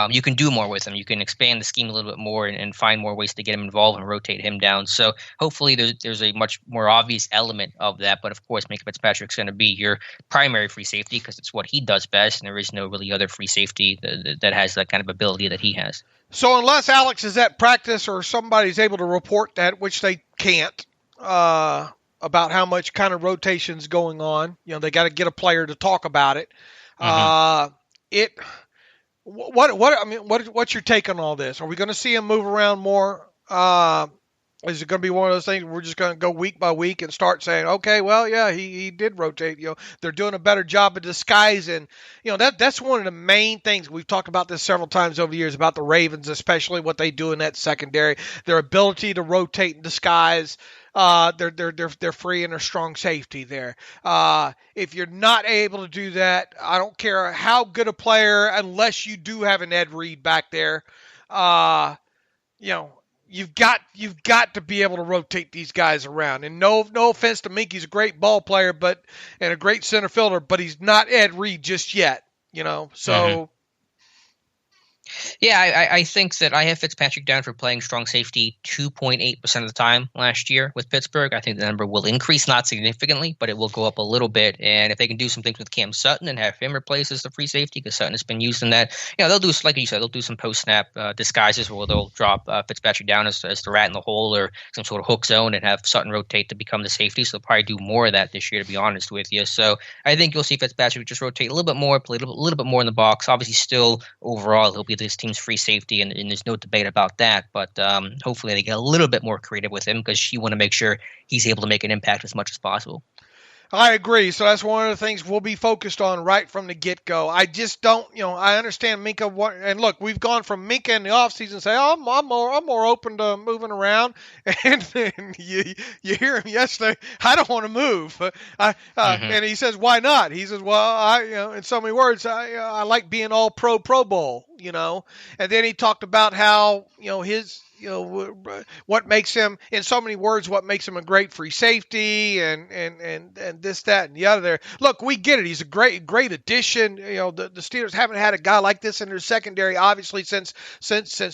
You can do more with him. You can expand the scheme a little bit more and find more ways to get him involved and rotate him down. So hopefully there's a much more obvious element of that. But of course, Minka Fitzpatrick's going to be your primary free safety because it's what he does best, and there is no really other free safety that has that kind of ability that he has. So unless Alex is at practice or somebody's able to report that, which they can't, about how much kind of rotation's going on, they got to get a player to talk about it. What's your take on all this? Are we going to see him move around more? Is it going to be one of those things we're just going to go week by week and start saying, okay, well, yeah, he did rotate. They're doing a better job of disguising. That's one of the main things. We've talked about this several times over the years about the Ravens, especially what they do in that secondary, their ability to rotate and disguise. They're free and they're strong safety there. If you're not able to do that, I don't care how good a player, unless you do have an Ed Reed back there, You've got to be able to rotate these guys around. And no offense to Minkah, he's a great ball player, and a great center fielder, but he's not Ed Reed just yet. So. Mm-hmm. Yeah, I think that I have Fitzpatrick down for playing strong safety 2.8% of the time last year with Pittsburgh. I think the number will increase, not significantly, but it will go up a little bit. And if they can do some things with Cam Sutton and have him replace as the free safety, because Sutton has been used in that, they'll do, like you said, they'll do some post-snap disguises where they'll drop Fitzpatrick down as the rat in the hole or some sort of hook zone and have Sutton rotate to become the safety. So they'll probably do more of that this year, to be honest with you. So I think you'll see Fitzpatrick just rotate a little bit more, play a little bit more in the box. Obviously, still overall, he'll be this team's free safety, and there's no debate about that. But hopefully they get a little bit more creative with him, because you want to make sure he's able to make an impact as much as possible. I agree. So that's one of the things we'll be focused on right from the get-go. I just don't, I understand Minkah. And look, we've gone from Minkah in the offseason say, I'm more open to moving around. And then you hear him yesterday, I don't want to move. And he says, why not? He says, well, in so many words, I like being all Pro Bowl, And then he talked about how, his – what makes him, in so many words, what makes him a great free safety and this, that, and the other there. Look, we get it. He's a great addition. The Steelers haven't had a guy like this in their secondary, obviously, since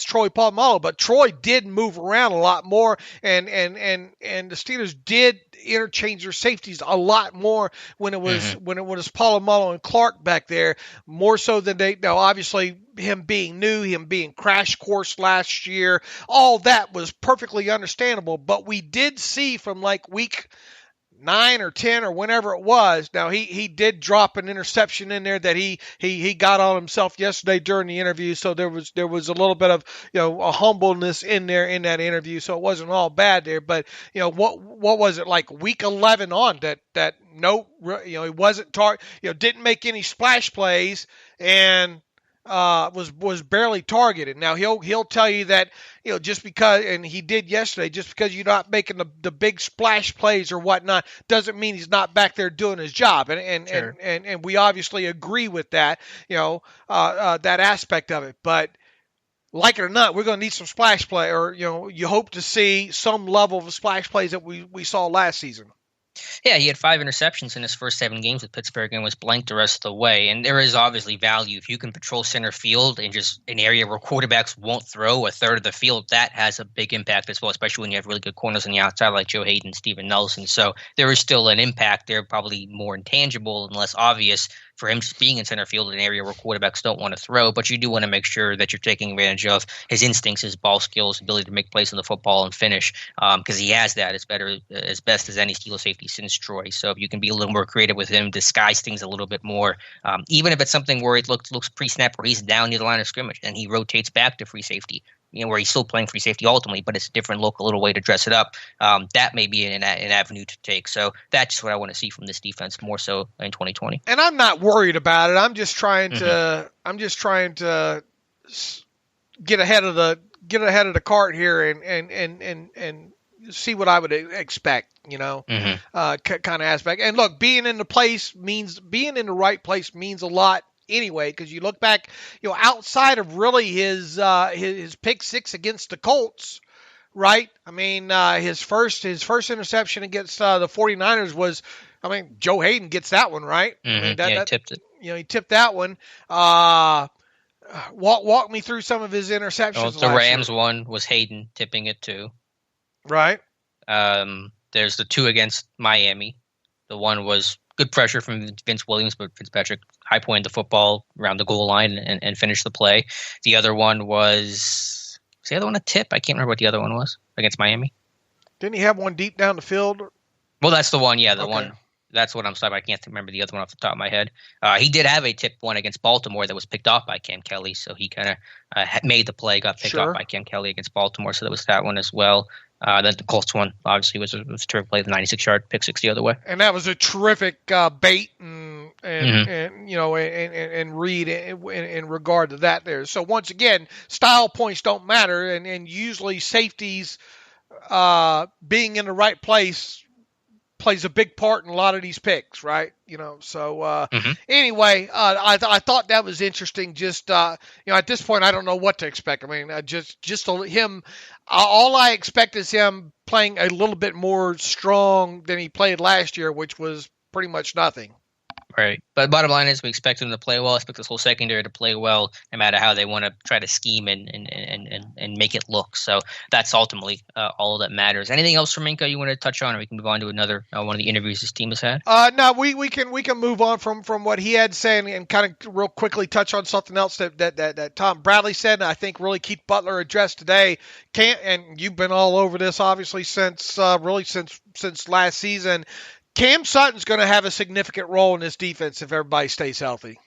Troy Polamalu, but Troy did move around a lot more, and the Steelers did interchange their safeties a lot more when it was Polamalu and Clark back there, more so than obviously him being new, him being crash course last year, all that was perfectly understandable. But we did see from like week 9 or 10 or whenever it was. Now he did drop an interception in there that he got on himself yesterday during the interview. So there was a little bit of a humbleness in there in that interview. So it wasn't all bad there. But what was it like week 11 on that no he wasn't didn't make any splash plays and was barely targeted. Now he'll tell you that just because, and he did yesterday, just because you're not making the big splash plays or whatnot doesn't mean he's not back there doing his job. And we obviously agree with that, that aspect of it. But like it or not, we're going to need some splash play, or you hope to see some level of splash plays that we saw last season. Yeah, he had 5 interceptions in his first 7 games with Pittsburgh and was blanked the rest of the way. And there is obviously value. If you can patrol center field in just an area where quarterbacks won't throw a third of the field, that has a big impact as well, especially when you have really good corners on the outside like Joe Hayden, Steven Nelson. So there is still an impact there, probably more intangible and less obvious for him just being in center field in an area where quarterbacks don't want to throw. But you do want to make sure that you're taking advantage of his instincts, his ball skills, ability to make plays on the football and finish, because he has that as best as any Steelers safety since Troy. So if you can be a little more creative with him, disguise things a little bit more, even if it's something where it looks pre-snap where he's down near the line of scrimmage and he rotates back to free safety, where he's still playing free safety ultimately, but it's a different look, a little way to dress it up. That may be an avenue to take. So that's what I want to see from this defense more so in 2020. And I'm not worried about it. I'm just trying to get ahead of the cart here and see what I would expect, kind of aspect. And look, being in the right place means a lot anyway, because you look back, outside of really his pick 6 against the Colts, right? I mean, his first interception against the 49ers was, Joe Hayden gets that one, right? He tipped it. He tipped that one. Walk me through some of his interceptions. The Rams one was Hayden tipping it too. Right. There's the 2 against Miami. The one was good pressure from Vince Williams, but Fitzpatrick high-pointed the football around the goal line and finished the play. The other one was the other one a tip? I can't remember what the other one was against Miami. Didn't he have one deep down the field? Well, that's the one, yeah, the one That's what I'm sorry. I can't remember the other one off the top of my head. He did have a tip one against Baltimore that was picked off by Cam Kelly, so he kind of made the play, got picked off by Cam Kelly against Baltimore, so that was that one as well. Then the Colts one obviously was a terrific play, the 96-yard pick six the other way, and that was a terrific bait and read in regard to that there. So once again, style points don't matter, and usually safeties being in the right place plays a big part in a lot of these picks, right? So anyway, I thought that was interesting. Just at this point, I don't know what to expect. I mean, just him. All I expect is him playing a little bit more strong than he played last year, which was pretty much nothing. Right. But bottom line is we expect him to play well. I expect this whole secondary to play well, no matter how they want to try to scheme and make it look. So that's ultimately all that matters. Anything else from Minkah you want to touch on, or we can move on to another one of the interviews his team has had? No, we can move on from what he had said and kind of real quickly touch on something else that Tom Bradley said, and I think really Keith Butler addressed today. And you've been all over this obviously since last season. Cam Sutton's going to have a significant role in this defense if everybody stays healthy.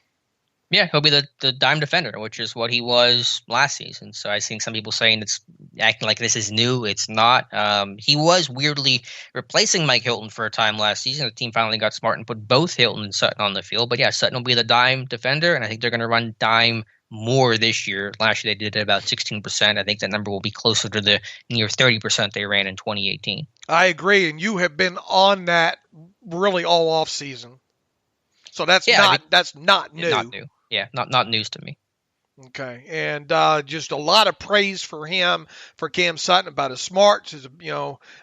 Yeah, he'll be the dime defender, which is what he was last season. So I think some people saying it's acting like this is new. It's not. He was weirdly replacing Mike Hilton for a time last season. The team finally got smart and put both Hilton and Sutton on the field. But yeah, Sutton will be the dime defender, and I think they're going to run dime more this year. Last year they did it about 16%. I think that number will be closer to the near 30% they ran in 2018. I agree, and you have been on that really all off season. So that's not new. Not new. Yeah, not news to me. Okay, and just a lot of praise for him, for Cam Sutton, about his smarts, his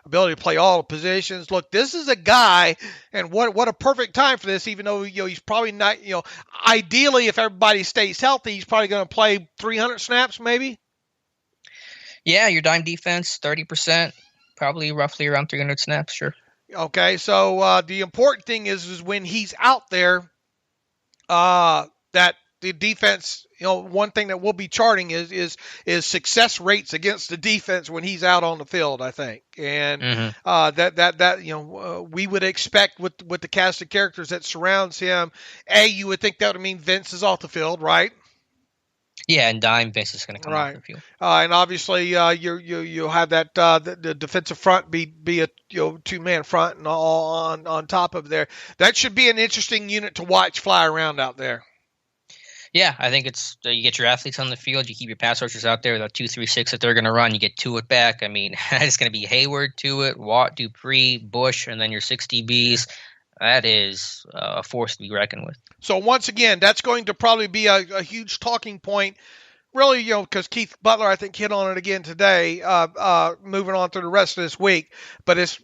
ability to play all the positions. Look, this is a guy, and what a perfect time for this. Even though he's probably not, ideally if everybody stays healthy, he's probably going to play 300 snaps, maybe. Yeah, your dime defense, 30%, probably roughly around 300 snaps, sure. Okay, so the important thing is when he's out there, that the defense, one thing that we'll be charting is success rates against the defense when he's out on the field, I think. And we would expect with the cast of characters that surrounds him, you would think that would mean Vince is off the field, right? Yeah, and dime Vince is going to come off the field. And obviously you'll have that the defensive front be a two-man front and all on top of there. That should be an interesting unit to watch fly around out there. Yeah, I think it's you get your athletes on the field, you keep your pass rushers out there, the 2-3-6 that they're going to run, you get Tuitt back. I mean, it's going to be Hayward, Tuitt, Watt, Dupree, Bush, and then your 6 DBs. That is a force to be reckoned with. So once again, that's going to probably be a huge talking point, really, because Keith Butler, I think, hit on it again today, moving on through the rest of this week. But it's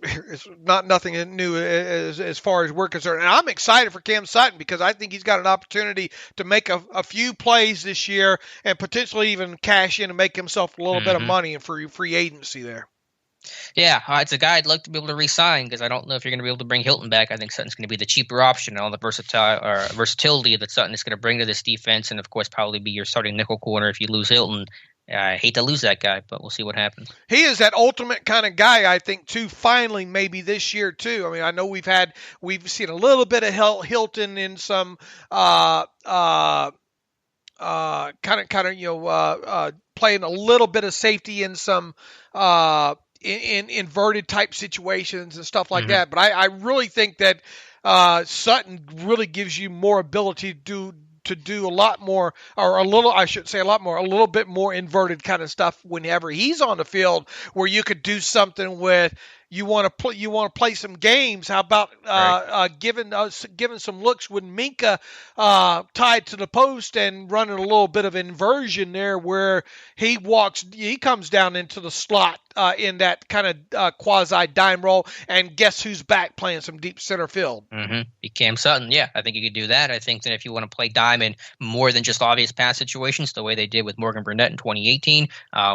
not nothing new as far as we're concerned. And I'm excited for Cam Sutton because I think he's got an opportunity to make a few plays this year and potentially even cash in and make himself a little bit of money in free agency there. Yeah, it's a guy I'd like to be able to re-sign because I don't know if you're going to be able to bring Hilton back. I think Sutton's going to be the cheaper option and all the versatility that Sutton is going to bring to this defense, and of course probably be your starting nickel corner if you lose Hilton. I hate to lose that guy, but we'll see what happens. He is that ultimate kind of guy, I think, too, finally, maybe this year, too. I mean, I know we've seen a little bit of Hilton in some playing a little bit of safety in some in inverted type situations and stuff like that. But I really think that Sutton really gives you more ability to do a lot more, or a little bit more inverted kind of stuff whenever he's on the field, where you could do something with. You want to play some games. How about giving some looks with Minkah tied to the post and running a little bit of inversion there, where he comes down into the slot in that kind of quasi dime role, and guess who's back playing some deep center field? Cam Sutton. Yeah, I think you could do that. I think that if you want to play dime in more than just obvious pass situations, the way they did with Morgan Burnett in 2018,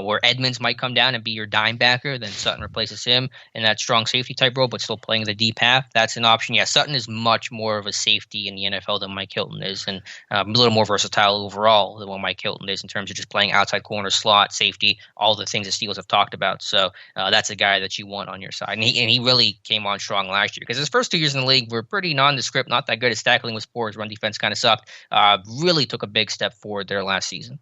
where Edmonds might come down and be your dime backer, then Sutton replaces him. And that strong safety type role, but still playing the deep half. That's an option. Yeah, Sutton is much more of a safety in the NFL than Mike Hilton is, and a little more versatile overall than what Mike Hilton is in terms of just playing outside corner, slot, safety, all the things the Steelers have talked about. So that's a guy that you want on your side. And he really came on strong last year because his first 2 years in the league were pretty nondescript, not that good. His tackling was poor. His run defense kind of sucked. Really took a big step forward there last season.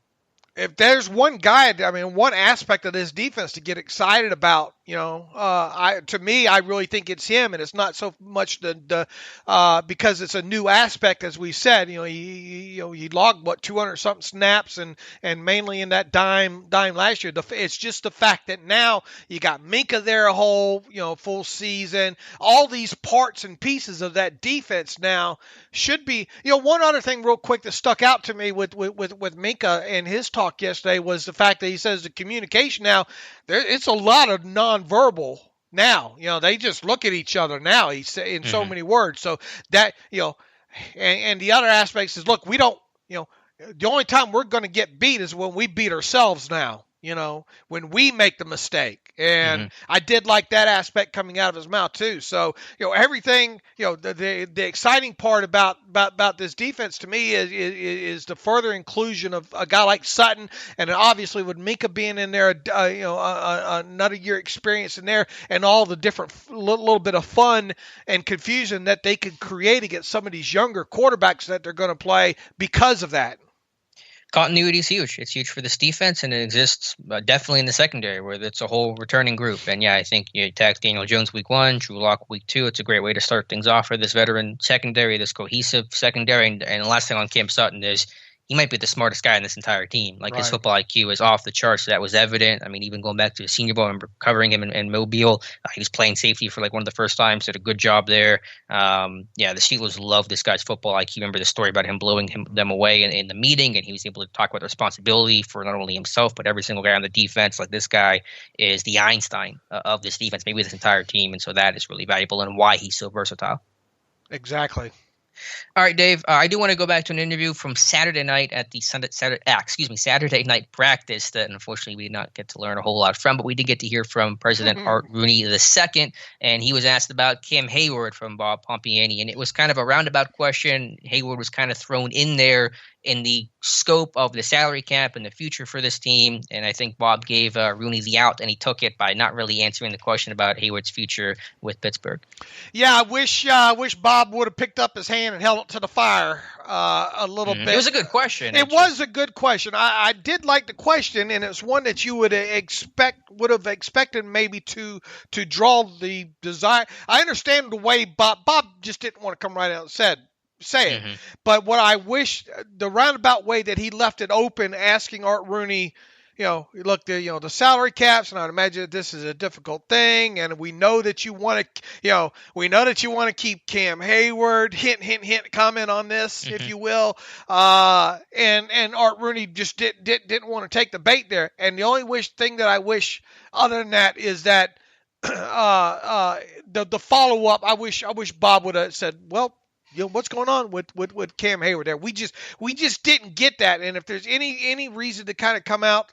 If there's one guy, one aspect of this defense to get excited about, to me, I really think it's him, and it's not so much because it's a new aspect, as we said. He logged 200 something snaps, and mainly in that dime last year. It's just the fact that now you got Minkah there a whole full season. All these parts and pieces of that defense now should be. One other thing real quick that stuck out to me with Minkah and his talk yesterday was the fact that he says the communication now, it's a lot of nonverbal now. They just look at each other now. He said in so many words. So that and the other aspects is, look, we don't. The only time we're going to get beat is when we beat ourselves now. When we make the mistake. And I did like that aspect coming out of his mouth too. So, everything, the exciting part about this defense to me is the further inclusion of a guy like Sutton, and obviously with Minkah being in there, another year experience in there, and all the different little bit of fun and confusion that they could create against some of these younger quarterbacks that they're going to play because of that. Continuity is huge. It's huge for this defense, and it exists definitely in the secondary where it's a whole returning group. And yeah, I think you attack Daniel Jones week 1, Drew Lock week 2. It's a great way to start things off for this veteran secondary, this cohesive secondary. And the last thing on Cam Sutton is he might be the smartest guy in this entire team. Like, his football IQ is off the charts. So that was evident. Even going back to the Senior Bowl, I remember covering him in Mobile. He was playing safety for one of the first times. Did a good job there. The Steelers love this guy's football IQ. Remember the story about him blowing them away in the meeting, and he was able to talk about the responsibility for not only himself but every single guy on the defense. Like, this guy is the Einstein of this defense, maybe this entire team, and so that is really valuable and why he's so versatile. Exactly. All right, Dave, I do want to go back to an interview from Saturday night at the Saturday night practice that unfortunately we did not get to learn a whole lot from, but we did get to hear from President Art Rooney II, and he was asked about Cam Hayward from Bob Pompiani, and it was kind of a roundabout question. Hayward was kind of thrown in there in the scope of the salary cap and the future for this team, and I think Bob gave Rooney the out, and he took it by not really answering the question about Hayward's future with Pittsburgh. Yeah, I wish Bob would have picked up his hand and held it to the fire a little bit. It was a good question. It was a good question. I did like the question, and it's one that you would have expected maybe to draw the desire. I understand the way Bob just didn't want to come right out and say it. But what I wish, the roundabout way that he left it open, asking Art Rooney, look, the salary caps, and I'd imagine this is a difficult thing, and we know that you want to, keep Cam Hayward. Hint, hint, hint. Comment on this, if you will. And Art Rooney just didn't want to take the bait there. And the only thing that I wish, other than that, is that the follow up. I wish Bob would have said, well, what's going on with Cam Hayward there? We just didn't get that. And if there's any reason to kind of come out,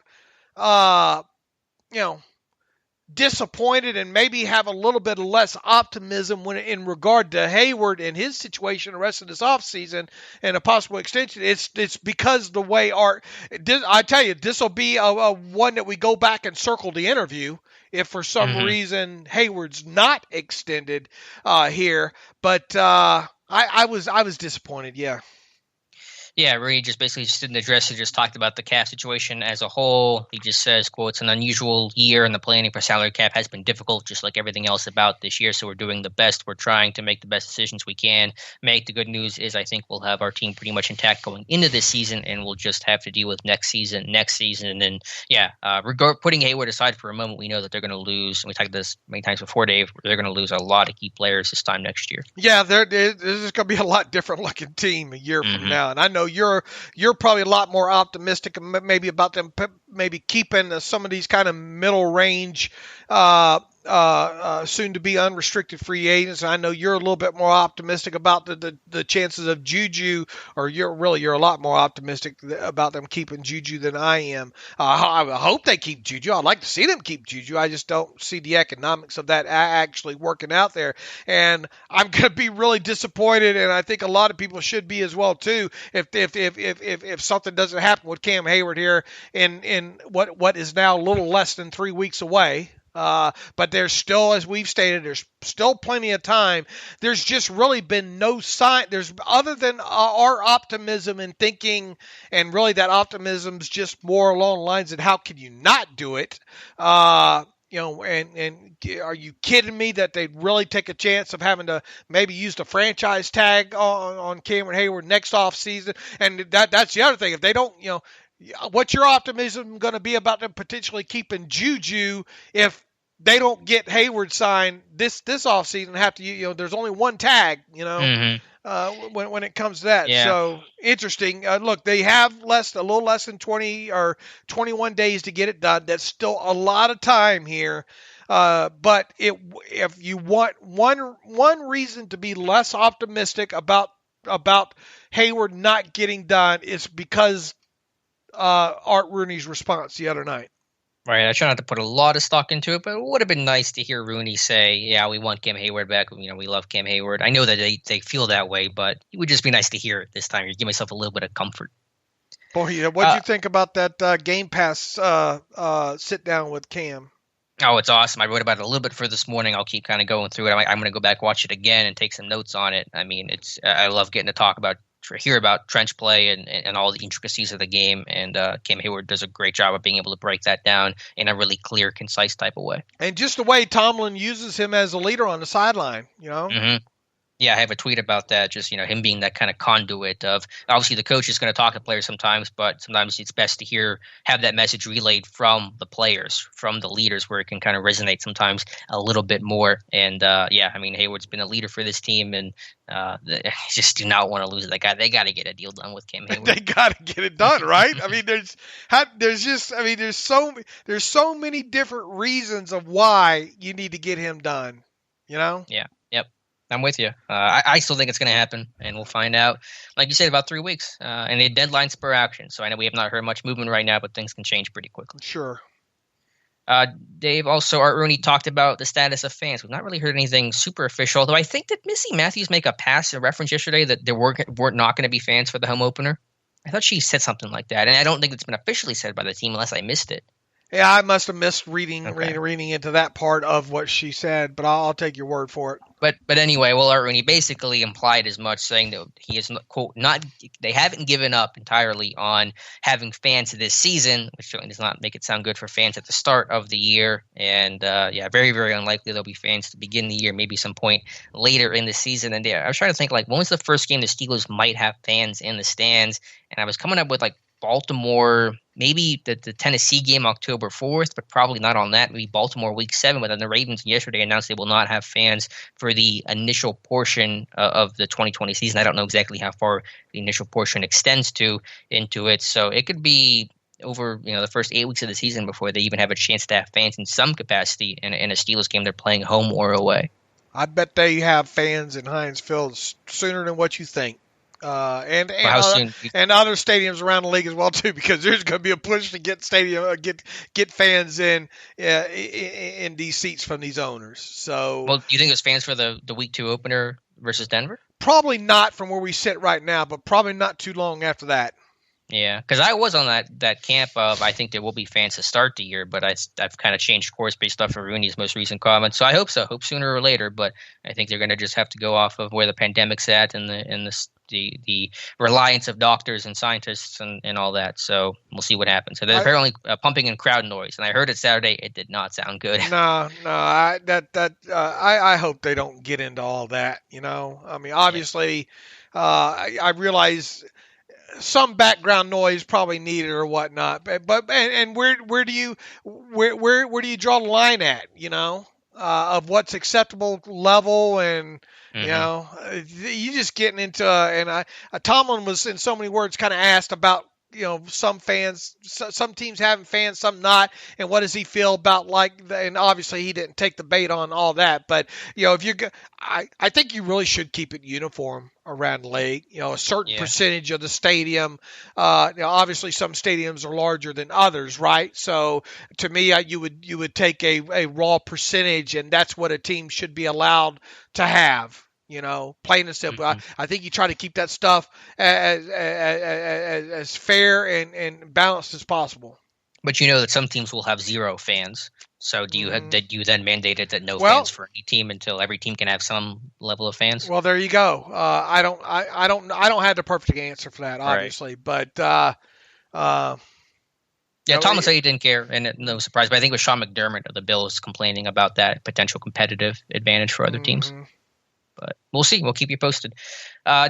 disappointed and maybe have a little bit less optimism in regard to Hayward and his situation the rest of this offseason and a possible extension, it's because the way I tell you, this will be a one that we go back and circle the interview if for some reason Hayward's not extended here. But I was disappointed. Yeah. Yeah, Rooney just didn't address it, just talked about the cap situation as a whole. He just says, quote, "It's an unusual year and the planning for salary cap has been difficult, just like everything else about this year. So we're doing the best. We're trying to make the best decisions we can make. The good news is I think we'll have our team pretty much intact going into this season, and we'll just have to deal with next season. And then, putting Hayward aside for a moment, we know that they're going to lose, and we talked about this many times before, Dave, they're going to lose a lot of key players this time next year. Yeah, this is going to be a lot different looking team a year from now. And I know you're probably a lot more optimistic maybe about them maybe keeping some of these kind of middle range soon to be unrestricted free agents. I know you're a little bit more optimistic about the chances of Juju, or you're a lot more optimistic about them keeping Juju than I am. I hope they keep Juju. I'd like to see them keep Juju. I just don't see the economics of that actually working out there. And I'm going to be really disappointed, and I think a lot of people should be as well too, if something doesn't happen with Cam Hayward here in what is now a little less than 3 weeks away. But there's still, as we've stated, there's still plenty of time. There's just really been no sign. There's other than our optimism and thinking, and really that optimism's just more along the lines of how can you not do it? And are you kidding me that they'd really take a chance of having to maybe use the franchise tag on Cameron Hayward next offseason? And that's the other thing. If they don't, what's your optimism going to be about them potentially keeping Juju if they don't get Hayward signed this offseason? Have to, there's only one tag, when it comes to that. Yeah. So interesting. Look, they have a little less than 20 or 21 days to get it done. That's still a lot of time here. But if you want one reason to be less optimistic about Hayward not getting done, is because Art Rooney's response the other night. Right. I try not to put a lot of stock into it, but it would have been nice to hear Rooney say, yeah, we want Cam Hayward back. We love Cam Hayward. I know that they feel that way, but it would just be nice to hear it this time. You give myself a little bit of comfort. Boy, what did you think about that Game Pass sit down with Cam? Oh, it's awesome. I wrote about it a little bit for this morning. I'll keep kind of going through it. I'm going to go back, watch it again, and take some notes on it. I mean, I love getting to hear about trench play and all the intricacies of the game. And Cam Hayward does a great job of being able to break that down in a really clear, concise type of way. And just the way Tomlin uses him as a leader on the sideline, Mm-hmm. Yeah, I have a tweet about that, just, him being that kind of conduit of, obviously the coach is going to talk to players sometimes, but sometimes it's best to have that message relayed from the players, from the leaders, where it can kind of resonate sometimes a little bit more. And Hayward's been a leader for this team, and they just do not want to lose it. They got to get a deal done with Cam Hayward. They got to get it done, right? I mean, there's so many different reasons of why you need to get him done, Yeah. Yep. I'm with you. I still think it's going to happen, and we'll find out, like you said, about 3 weeks. And the deadline spur action. So I know we have not heard much movement right now, but things can change pretty quickly. Sure. Dave, also, Art Rooney talked about the status of fans. We've not really heard anything super official, though I think that Missy Matthews make a reference yesterday that there weren't not going to be fans for the home opener. I thought she said something like that, and I don't think it's been officially said by the team unless I missed it. Yeah, I must have missed reading into that part of what she said, but I'll take your word for it. But anyway, Art Rooney basically implied as much, saying that he is, quote, they haven't given up entirely on having fans this season, which certainly does not make it sound good for fans at the start of the year. And very, very unlikely there'll be fans to begin the year, maybe some point later in the season. And I was trying to think, when was the first game the Steelers might have fans in the stands? And I was coming up with Baltimore, maybe the Tennessee game October 4th, but probably not on that. Maybe Baltimore week 7, but then the Ravens yesterday announced they will not have fans for the initial portion of the 2020 season. I don't know exactly how far the initial portion extends into it. So it could be over the first 8 weeks of the season before they even have a chance to have fans in some capacity in a Steelers game they're playing home or away. I bet they have fans in Heinz Field sooner than what you think. And other stadiums around the league as well too, because there's going to be a push to get get fans in these seats from these owners. So, do you think there's fans for the week 2 opener versus Denver? Probably not from where we sit right now, but probably not too long after that. Yeah, because I was on that camp of I think there will be fans to start the year, but I've kind of changed course based off of Rooney's most recent comments. So I hope sooner or later, but I think they're going to just have to go off of where the pandemic's at and the reliance of doctors and scientists and all that. So we'll see what happens. So they're apparently pumping in crowd noise, and I heard it Saturday. It did not sound good. No. I hope they don't get into all that. I mean, obviously, I realize some background noise probably needed or whatnot, but where do you draw the line at? Of what's acceptable level, and you just getting into and Tomlin was in so many words kind of asked about some fans, some teams having fans, some not. And what does he feel about and obviously he didn't take the bait on all that. But, if you're I think you really should keep it uniform around the league. A certain percentage of the stadium. Obviously some stadiums are larger than others, right? So to me, you would take a raw percentage, and that's what a team should be allowed to have. Plain and simple. I think you try to keep that stuff as fair and balanced as possible. But that some teams will have 0 fans. So do you then mandate it that no fans for any team until every team can have some level of fans? Well, there you go. I don't have the perfect answer for that, obviously, right. But Thomas said he didn't care, and no surprise. But I think it was Sean McDermott of the Bills complaining about that potential competitive advantage for other teams. But we'll see. We'll keep you posted.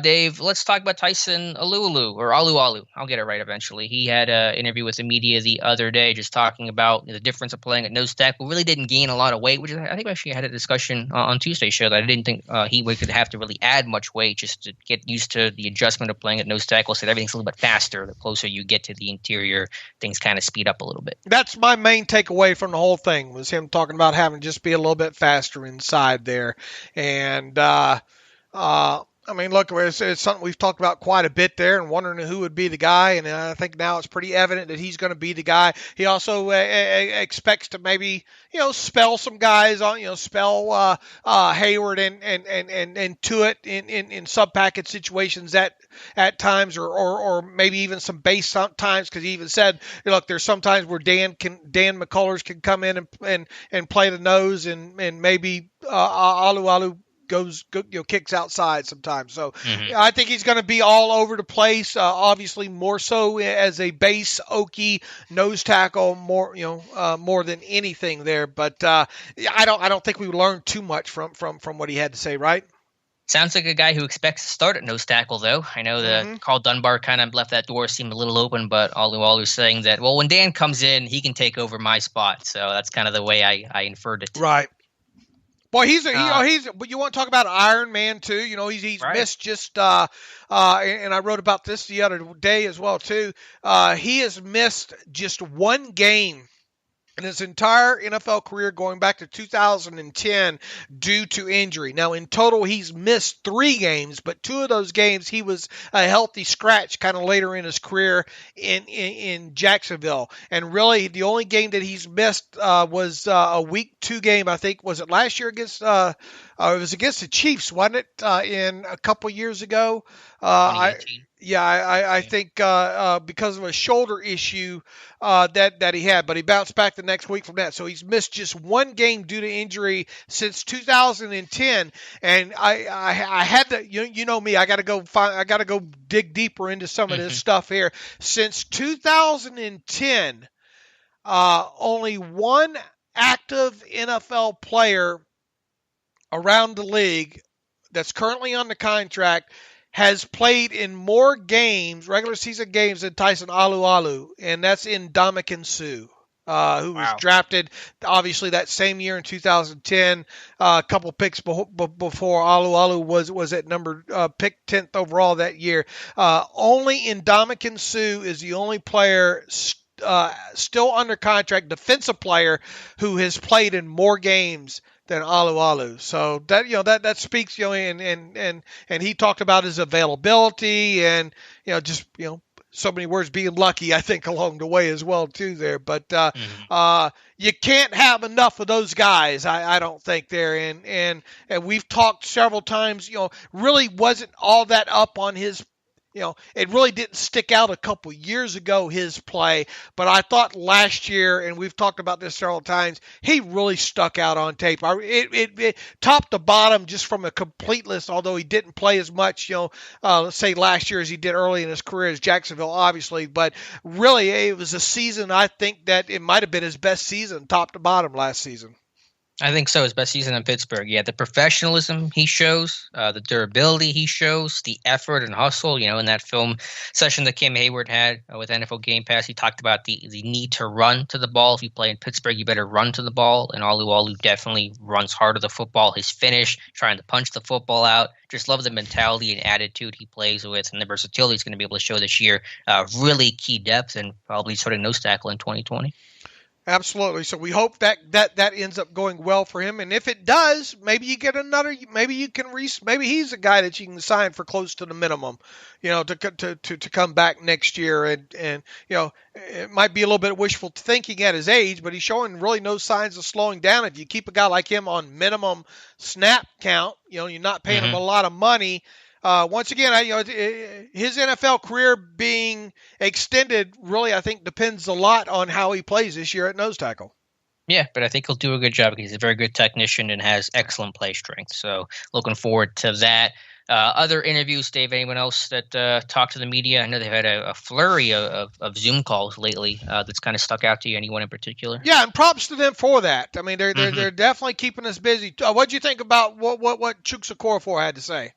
Dave, let's talk about Tyson Alualu, or Alualu. I'll get it right eventually. He had an interview with the media the other day just talking about the difference of playing at nose tackle. Really didn't gain a lot of weight, which I think we actually had a discussion on Tuesday's show that I didn't think he would have to really add much weight just to get used to the adjustment of playing at nose tackle. So everything's a little bit faster. The closer you get to the interior, things kind of speed up a little bit. That's my main takeaway from the whole thing, was him talking about having to just be a little bit faster inside there. And look, it's something we've talked about quite a bit there, and wondering who would be the guy. And I think now it's pretty evident that he's going to be the guy. He also expects to maybe, spell some guys on, spell Hayward and Tuitt in sub-package situations at times, or maybe even some base sometimes, because he even said, look, there's sometimes where Dan McCullers can come in and play the nose, and maybe Alualu kicks outside sometimes. So I think he's going to be all over the place. Obviously, more so as a base Okie nose tackle, more than anything there. But I don't think we learned too much from what he had to say. Right? Sounds like a guy who expects to start at nose tackle, though. I know that Carl Dunbar kind of left that door seem a little open, but Alualu's saying that, well, when Dan comes in, he can take over my spot. So that's kind of the way I inferred it. Right. Boy, but you want to talk about Iron Man too? He's right. Missed just, and I wrote about this the other day as well too. He has missed just one game in his entire NFL career going back to 2010 due to injury. Now, in total, he's missed 3 games, but 2 of those games he was a healthy scratch kind of later in his career in Jacksonville. And really, the only game that he's missed was a week 2 game, I think. Was it last year against it was against the Chiefs, wasn't it, in a couple years ago? 2018. I think because of a shoulder issue that he had, but he bounced back the next week from that. So he's missed just 1 game due to injury since 2010. And I had to, you know me, I got to go dig deeper into some of this stuff here. Since 2010, only 1 active NFL player around the league that's currently on the contract has played in more games, regular season games, than Tyson Alualu, and that's in Ndamukong Suh, who was drafted, obviously, that same year in 2010. A couple picks before Alualu was at pick 10th overall that year. Only Ndamukong Suh is the only player still under contract, defensive player, who has played in more games than Alualu. So that speaks, and he talked about his availability and, so many words, being lucky, I think, along the way as well too there. But you can't have enough of those guys, I don't think there. And we've talked several times, really wasn't all that up on his, it really didn't stick out a couple years ago, his play, but I thought last year, and we've talked about this several times, he really stuck out on tape. It top to bottom, just from a complete list, although he didn't play as much, let's say last year as he did early in his career as Jacksonville, obviously, but really it was a season, I think that it might have been his best season, top to bottom, last season. I think so. His best season in Pittsburgh. Yeah, the professionalism he shows, the durability he shows, the effort and hustle. In that film session that Kim Hayward had with NFL Game Pass, he talked about the need to run to the ball. If you play in Pittsburgh, you better run to the ball. And Alualu definitely runs hard to the football. His finish, trying to punch the football out. Just love the mentality and attitude he plays with, and the versatility he's going to be able to show this year. Really key depth, and probably starting nose tackle in 2020. Absolutely. So we hope that ends up going well for him. And if it does, maybe you get another. Maybe you can. Maybe he's a guy that you can sign for close to the minimum, to come back next year. And it might be a little bit wishful thinking at his age, but he's showing really no signs of slowing down. If you keep a guy like him on minimum snap count, you're not paying him a lot of money. Once again, his NFL career being extended really, I think, depends a lot on how he plays this year at nose tackle. Yeah, but I think he'll do a good job because he's a very good technician and has excellent play strength. So looking forward to that. Other interviews, Dave, anyone else that talked to the media? I know they've had a flurry of Zoom calls lately that's kind of stuck out to you. Anyone in particular? Yeah, and props to them for that. I mean, they're definitely keeping us busy. What did you think about what Chukwuma Okorafor had to say?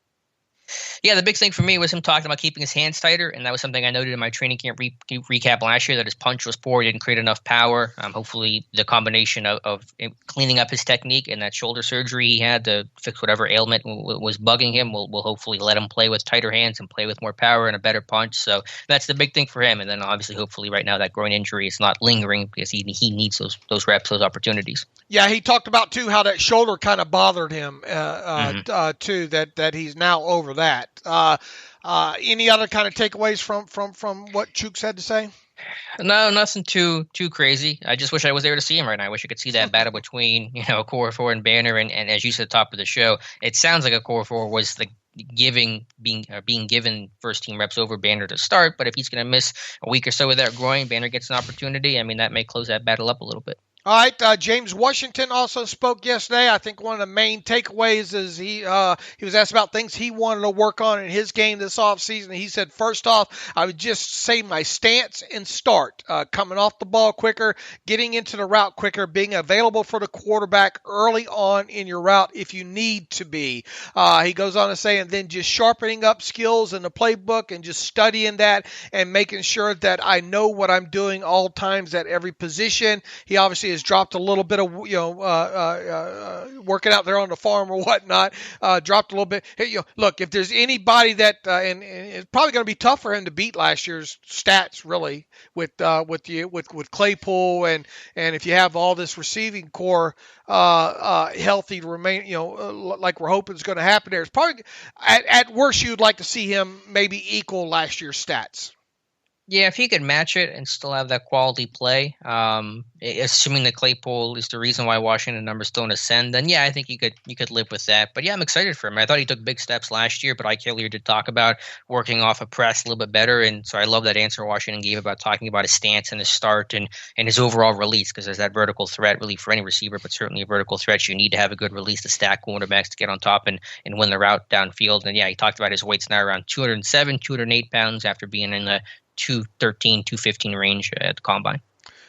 Yeah, the big thing for me was him talking about keeping his hands tighter, and that was something I noted in my training camp recap last year, that his punch was poor, he didn't create enough power. Hopefully the combination of cleaning up his technique and that shoulder surgery he had to fix whatever ailment was bugging him will hopefully let him play with tighter hands and play with more power and a better punch. So that's the big thing for him. And then obviously, hopefully right now that groin injury is not lingering because he needs those reps, those opportunities. Yeah, he talked about, too, how that shoulder kind of bothered him, too, that he's now over that. Any other kind of takeaways from what Chooks had to say? No, nothing too crazy. I just wish I was there to see him right now. I wish I could see that battle between Okorafor and Banner. And as you said at the top of the show, it sounds like Okorafor was being given first team reps over Banner to start. But if he's going to miss a week or so with that groin, Banner gets an opportunity. I mean, that may close that battle up a little bit. All right, James Washington also spoke yesterday. I think one of the main takeaways is he was asked about things he wanted to work on in his game this offseason. He said, first off, I would just say my stance and start, coming off the ball quicker, getting into the route quicker, being available for the quarterback early on in your route if you need to be. He goes on to say, and then just sharpening up skills in the playbook and just studying that and making sure that I know what I'm doing all times at every position. He obviously has dropped a little bit of, working out there on the farm or whatnot, dropped a little bit. Hey, look, if there's anybody that, and it's probably going to be tough for him to beat last year's stats, really, with Claypool, and if you have all this receiving core healthy to remain, like we're hoping is going to happen there, it's probably at worst you'd like to see him maybe equal last year's stats. Yeah, if he could match it and still have that quality play, assuming that Claypool is the reason why Washington numbers don't ascend, then yeah, I think you could live with that. But yeah, I'm excited for him. I thought he took big steps last year, but Ike Hillier did talk about working off a press a little bit better, and so I love that answer Washington gave about talking about his stance and his start and his overall release, because there's that vertical threat really for any receiver, but certainly a vertical threat. You need to have a good release to stack quarterbacks to get on top and win the route downfield. And yeah, he talked about his weight's now around 207, 208 pounds after being in the 213, 215 range at the combine.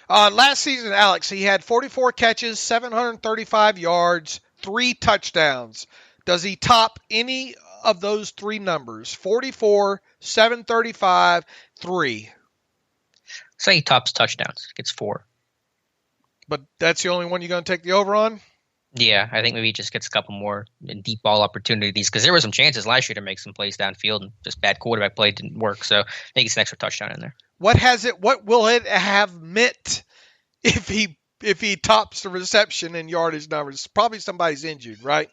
Last season, Alex, he had 44 catches, 735 yards, 3 touchdowns. Does he top any of those 3 numbers? 44, 735, 3. Say he tops touchdowns. Gets 4. But that's the only one you're going to take the over on? Yeah, I think maybe he just gets a couple more deep ball opportunities, because there were some chances last year to make some plays downfield, and just bad quarterback play didn't work. So I think it's an extra touchdown in there. What will it have meant if he tops the reception and yardage numbers? Probably somebody's injured, right?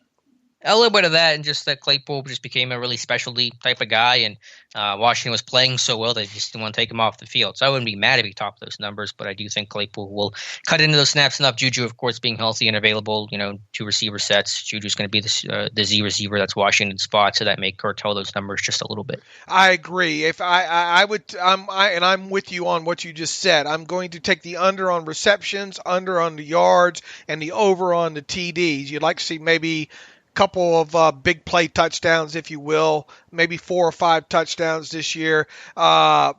A little bit of that, and just that Claypool just became a really specialty type of guy, and Washington was playing so well they just didn't want to take him off the field. So I wouldn't be mad if he topped those numbers, but I do think Claypool will cut into those snaps enough. Juju, of course, being healthy and available, 2 receiver sets. Juju's going to be the Z receiver. That's Washington's spot, so that may curtail those numbers just a little bit. I agree. If I'm with you on what you just said. I'm going to take the under on receptions, under on the yards, and the over on the TDs. You'd like to see maybe couple of big play touchdowns, if you will, maybe 4 or 5 touchdowns this year. 44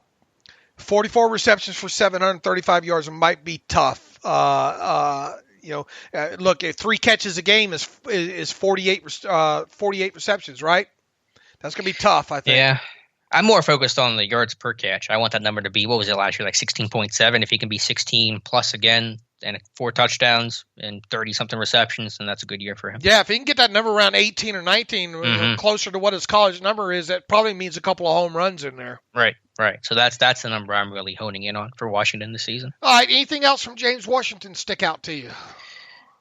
receptions for 735 yards might be tough. Look, 3 catches a game is 48 receptions, right? That's going to be tough, I think. Yeah. I'm more focused on the yards per catch. I want that number to be, what was it last year, like 16.7. If he can be 16 plus again and 4 touchdowns and 30-something receptions, then that's a good year for him. Yeah, if he can get that number around 18 or 19, closer to what his college number is, that probably means a couple of home runs in there. Right. So that's the number I'm really honing in on for Washington this season. All right, anything else from James Washington stick out to you?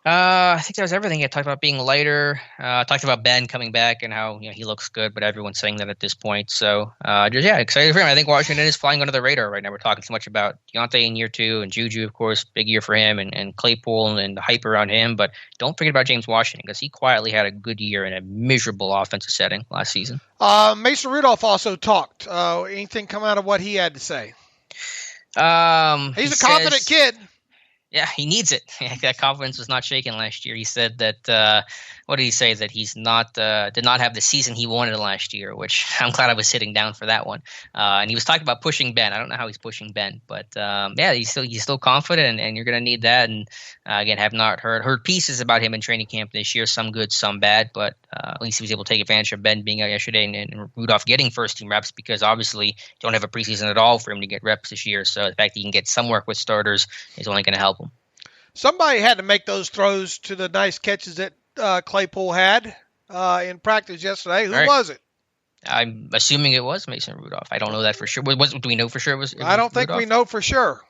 I think that was everything. I talked about being lighter. Talked about Ben coming back and how he looks good, but everyone's saying that at this point. So excited for him. I think Washington is flying under the radar right now. We're talking so much about Deontay in year 2 and Juju, of course, big year for him, and Claypool and the hype around him. But don't forget about James Washington because he quietly had a good year in a miserable offensive setting last season. Mason Rudolph also talked. Anything come out of what he had to say? He's a confident kid. Yeah, he needs it. That confidence was not shaken last year. He said that, what did he say? That he's not did not have the season he wanted last year, which I'm glad I was sitting down for that one. And he was talking about pushing Ben. I don't know how he's pushing Ben, but he's still confident, and you're going to need that. And again, have not heard pieces about him in training camp this year, some good, some bad, but at least he was able to take advantage of Ben being out yesterday and Rudolph getting first-team reps because obviously you don't have a preseason at all for him to get reps this year. So the fact that he can get some work with starters is only going to help him. Somebody had to make those throws to the nice catches that Claypool had in practice yesterday. Who was it? I'm assuming it was Mason Rudolph. I don't know that for sure. Do we know for sure it was I don't think Rudolph? We know for sure.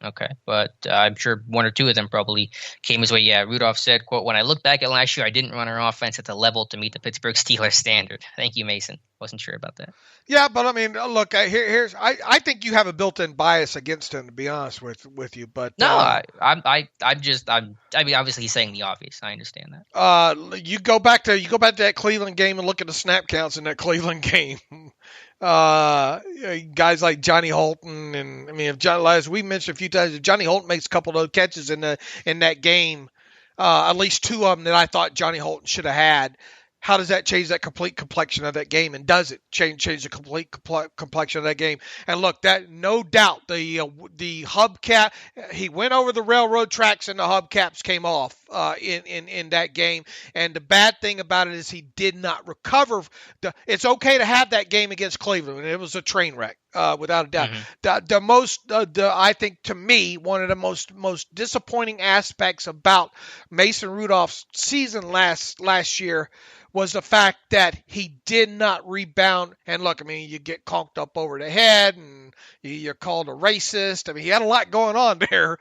Okay, but I'm sure 1 or 2 of them probably came his way. Yeah, Rudolph said, quote, "When I look back at last year, I didn't run our offense at the level to meet the Pittsburgh Steelers standard." Thank you, Mason. Wasn't sure about that. Yeah, but I mean, look, I think you have a built-in bias against him, to be honest with you. But no, I mean, obviously he's saying the obvious. I understand that. You go back to that Cleveland game and look at the snap counts in that Cleveland game. Guys like Johnny Holton, and I mean, as we mentioned a few times, if Johnny Holton makes a couple of those catches in that game, at least 2 of them that I thought Johnny Holton should have had. How does that change that complete complexion of that game? And does it change the complete complexion of that game? And look, that no doubt the hubcap, he went over the railroad tracks and the hubcaps came off in that game. And the bad thing about it is he did not recover. It's okay to have that game against Cleveland, and it was a train wreck. Without a doubt, I think to me, one of the most disappointing aspects about Mason Rudolph's season last year was the fact that he did not rebound. And look, I mean, you get conked up over the head and you're called a racist. I mean, he had a lot going on there.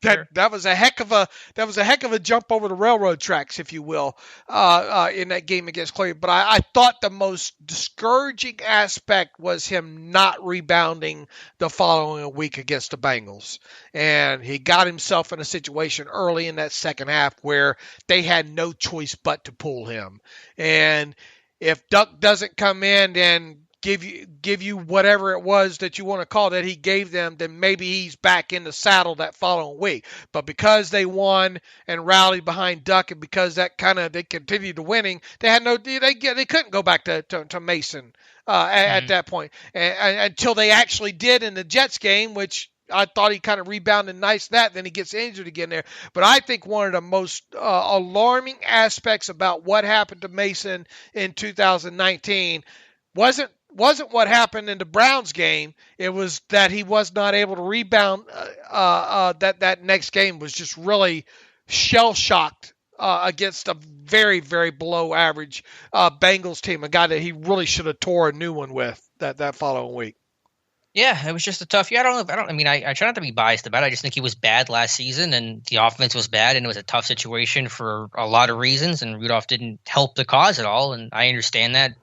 That was a heck of a jump over the railroad tracks, if you will, in that game against Cleveland. But I thought the most discouraging aspect was him not rebounding the following week against the Bengals. And he got himself in a situation early in that second half where they had no choice but to pull him. And if Duck doesn't come in and give you whatever it was that you want to call that he gave them, then maybe he's back in the saddle that following week. But because they won and rallied behind Duck, and because they continued to winning, they couldn't go back to Mason at that point until they actually did in the Jets game, which I thought he kind of rebounded nice then he gets injured again there. But I think one of the most alarming aspects about what happened to Mason in 2019 wasn't what happened in the Browns game. It was that he was not able to rebound. That next game was just really shell-shocked against a very, very below average Bengals team, a guy that he really should have tore a new one with that following week. Yeah, it was just a tough year. I try not to be biased about it. I just think he was bad last season, and the offense was bad, and it was a tough situation for a lot of reasons, and Rudolph didn't help the cause at all, and I understand that.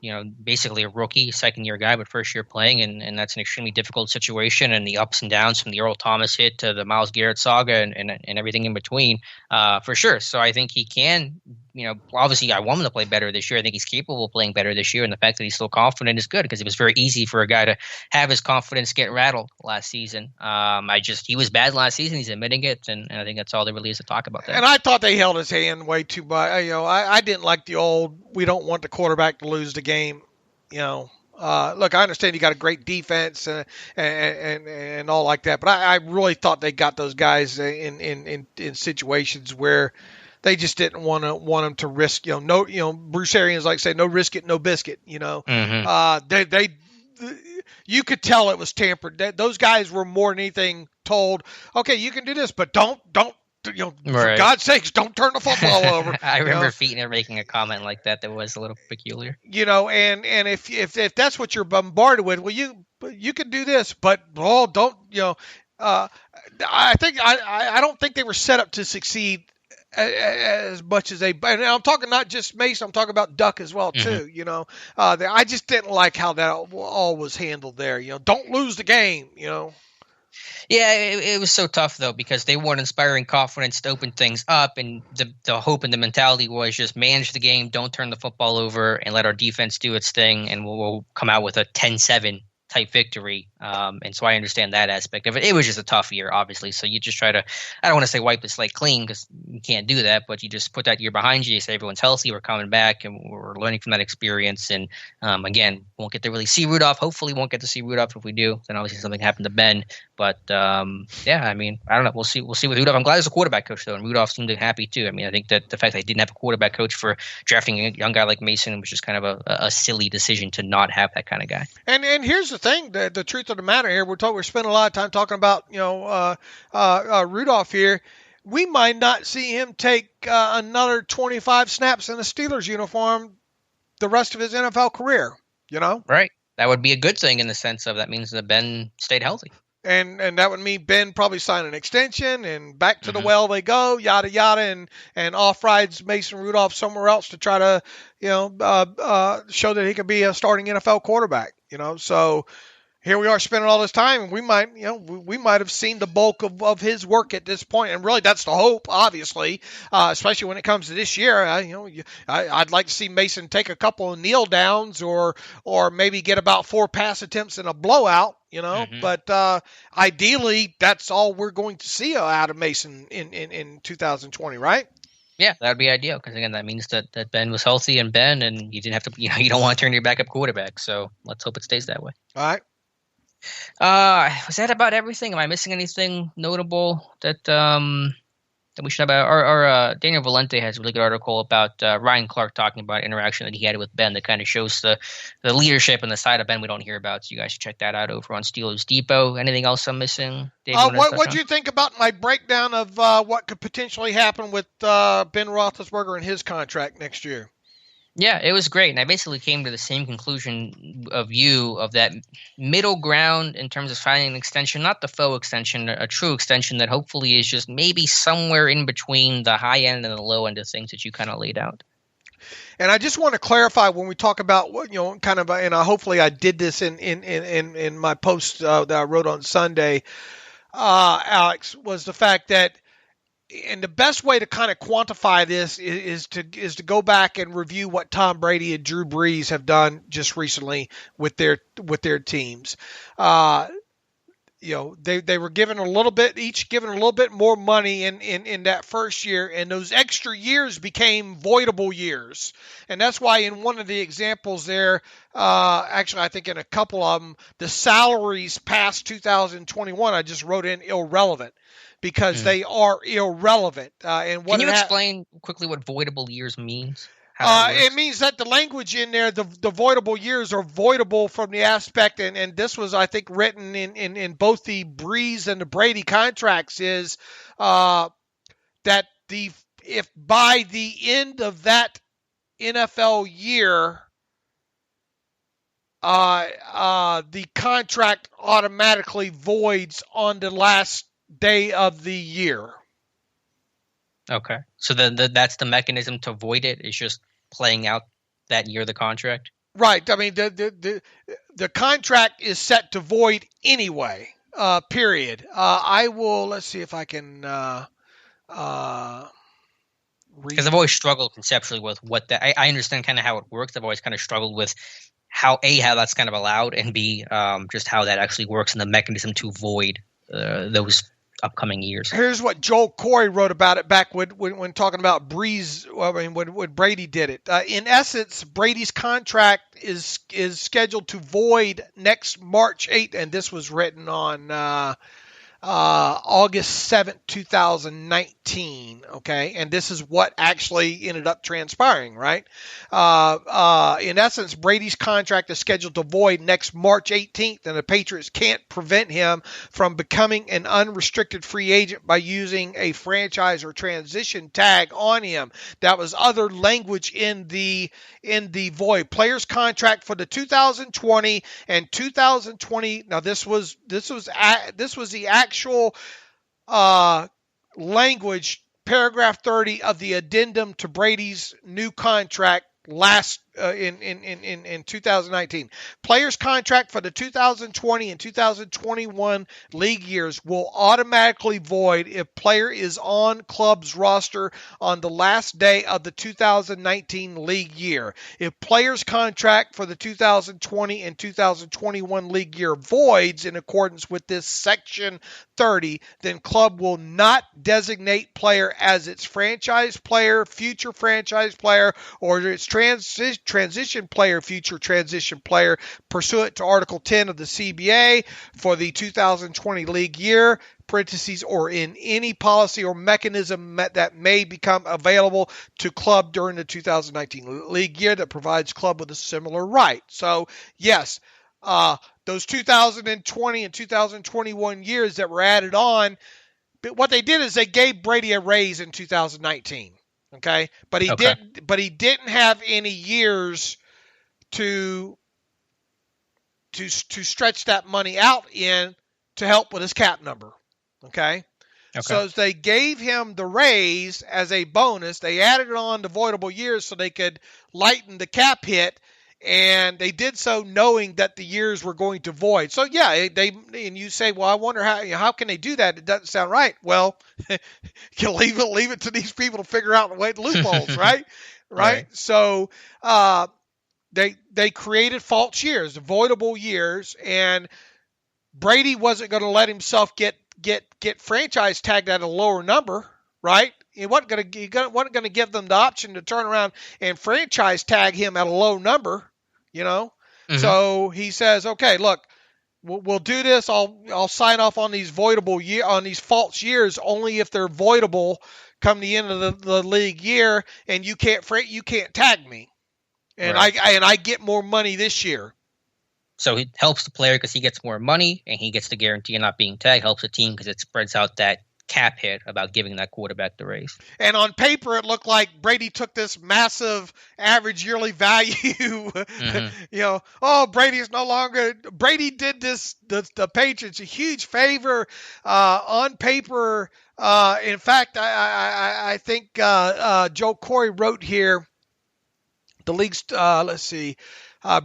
Basically a rookie, second-year guy, but first year playing, and that's an extremely difficult situation, and the ups and downs from the Earl Thomas hit to the Myles Garrett saga and everything in between, for sure. So I think he can, obviously I want him to play better this year. I think he's capable of playing better this year, and the fact that he's still confident is good because it was very easy for a guy to have his confidence get rattled last season. He was bad last season. He's admitting it, and I think that's all there really is to talk about that. And I thought they held his hand way too much. I didn't like the old, we don't want the quarterback to lose the game, Look, I understand you got a great defense and all like that, but I really thought they got those guys in situations where they just didn't want them to risk. Bruce Arians like say no risk it, no biscuit. They you could tell it was tampered. Those guys were more than anything told, okay, you can do this, but don't. For God's sakes, don't turn the football over. I remember Fietner making a comment like that was a little peculiar. And if that's what you're bombarded with, well, you can do this, but don't. I don't think they were set up to succeed as much as they. And I'm talking not just Mason. I'm talking about Duck as well too. I just didn't like how that all was handled there. Don't lose the game. Yeah, it was so tough, though, because they weren't inspiring confidence to open things up, and the hope and the mentality was just manage the game, don't turn the football over, and let our defense do its thing, and we'll come out with a 10-7 type victory. And so I understand that aspect of it. It was just a tough year, obviously, so you just try to – I don't want to say wipe the slate clean because you can't do that, but you just put that year behind you. You say everyone's healthy, we're coming back, and we're learning from that experience. And, again, won't get to really see Rudolph. Hopefully won't get to see Rudolph. If we do, then obviously something happened to Ben. But, I don't know. We'll see with Rudolph. I'm glad there's a quarterback coach, though, and Rudolph seemed happy, too. I think that the fact that they didn't have a quarterback coach for drafting a young guy like Mason was just kind of a silly decision to not have that kind of guy. And here's the thing, the truth of the matter here, we're spending a lot of time talking about, Rudolph here. We might not see him take another 25 snaps in a Steelers uniform the rest of his NFL career, Right. That would be a good thing in the sense of that means that Ben stayed healthy. And that would mean Ben probably signed an extension and back to the well they go, yada, yada, and off rides Mason Rudolph somewhere else to try to, show that he could be a starting NFL quarterback, So here we are spending all this time, and we might have seen the bulk of his work at this point, and really that's the hope, obviously, especially when it comes to this year. I'd like to see Mason take a couple of kneel downs or maybe get about 4 pass attempts in a blowout, But ideally, that's all we're going to see out of Mason in 2020, right? Yeah, that would be ideal because, again, that means that Ben was healthy and you didn't have to, you don't want to turn your backup quarterback. So let's hope it stays that way. All right. Was that about everything? Am I missing anything notable that we should have? Our Daniel Valente has a really good article about Ryan Clark talking about interaction that he had with Ben that kind of shows the leadership and the side of Ben we don't hear about. So you guys should check that out over on Steelers Depot. Anything else I'm missing? Dave, what do you think about my breakdown of what could potentially happen with Ben Roethlisberger and his contract next year? Yeah, it was great. And I basically came to the same conclusion of that middle ground in terms of finding an extension, not the faux extension, a true extension that hopefully is just maybe somewhere in between the high end and the low end of things that you kind of laid out. And I just want to clarify when we talk about and hopefully I did this in my post that I wrote on Sunday, Alex, was the fact that, and the best way to kind of quantify this is to go back and review what Tom Brady and Drew Brees have done just recently with their teams. They were given a little bit more money in that first year, and those extra years became voidable years. And that's why in one of the examples there, actually I think in a couple of them, the salaries past 2021, I just wrote in irrelevant. Because they are irrelevant. Can you explain quickly what voidable years means? It means that the language in there, the voidable years are voidable from the aspect, and this was, I think, written in both the Brees and the Brady contracts, is that if by the end of that NFL year, the contract automatically voids on the last day of the year. Okay. So that's the mechanism to void it. It's just playing out that year of the contract? Right. I mean, the contract is set to void anyway, period. Let's see if I can because I've always struggled conceptually with what that. I understand kind of how it works. I've always kind of struggled with how that's kind of allowed, and B, just how that actually works and the mechanism to void those upcoming years. Here's what Joel Corey wrote about it back when talking about Breeze. When Brady did it. In essence, Brady's contract is scheduled to void next March 8th, and this was written on August 7th, 2019. Okay. And this is what actually ended up transpiring, right? In essence, Brady's contract is scheduled to void next March 18th, and the Patriots can't prevent him from becoming an unrestricted free agent by using a franchise or transition tag on him. That was other language in the void. Player's contract for the 2020 and 2020. Now this was the actual language, paragraph 30 of the addendum to Brady's new contract in 2019. Player's contract for the 2020 and 2021 league years will automatically void if player is on club's roster on the last day of the 2019 league year. If player's contract for the 2020 and 2021 league year voids in accordance with this section 30, then club will not designate player as its franchise player, future franchise player, or its transition player, future transition player, pursuant to Article 10 of the CBA for the 2020 league year, parentheses, or in any policy or mechanism that may become available to club during the 2019 league year that provides club with a similar right. So, yes, those 2020 and 2021 years that were added on, but what they did is they gave Brady a raise in 2019. Okay, but he didn't have any years to stretch that money out in to help with his cap number. Okay. So as they gave him the raise as a bonus, they added it on to voidable years so they could lighten the cap hit, and they did so knowing that the years were going to void. So yeah, and you say, well, I wonder how can they do that? It doesn't sound right. Well, you leave it to these people to figure out the loopholes, right? Right. So they created false years, voidable years, and Brady wasn't going to let himself get franchise tagged at a lower number, right? He wasn't going to give them the option to turn around and franchise tag him at a low number, you know. Mm-hmm. So he says, "Okay, look, we'll do this. I'll sign off on these on these false years only if they're voidable come the end of the league year, and you can't tag me, and right. I get more money this year." So it helps the player because he gets more money, and he gets the guarantee of not being tagged. Helps the team because it spreads out that cap hit about giving that quarterback the raise. And on paper, it looked like Brady took this massive average yearly value. Mm-hmm. Brady's no longer. Brady did this the Patriots a huge favor on paper. In fact, I think Joe Corey wrote here. The league's let's see.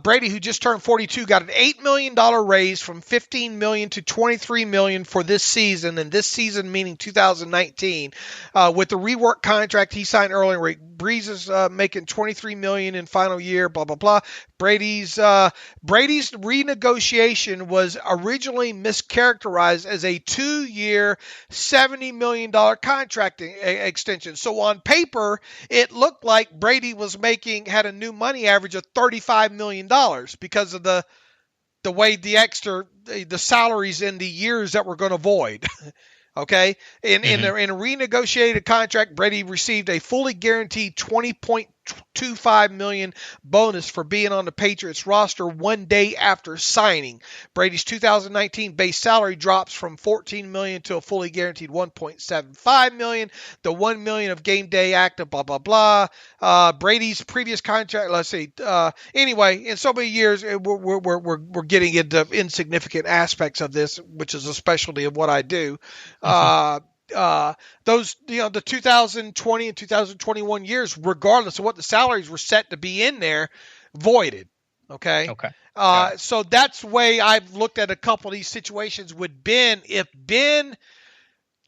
Brady, who just turned 42, got an $8 million raise from $15 million to $23 million for this season, and this season meaning 2019. With the rework contract he signed earlier, Breeze is making $23 million in final year, blah, blah, blah. Brady's renegotiation was originally mischaracterized as a 2-year, $70 million contract extension. So on paper, it looked like Brady had a new money average of $35 million because of the way the salaries in the years that were going to void. Okay. In a renegotiated contract, Brady received a fully guaranteed $20.25 million bonus for being on the Patriots roster one day after signing. Brady's 2019 base salary drops from $14 million to a fully guaranteed $1.75 million. The $1 million of game day active, blah, blah, blah. Brady's previous contract, let's see. Anyway, in so many years, we're getting into insignificant aspects of this, which is a specialty of what I do. Those, the 2020 and 2021 years, regardless of what the salaries were set to be in there, voided. Okay. So that's the way I've looked at a couple of these situations with Ben.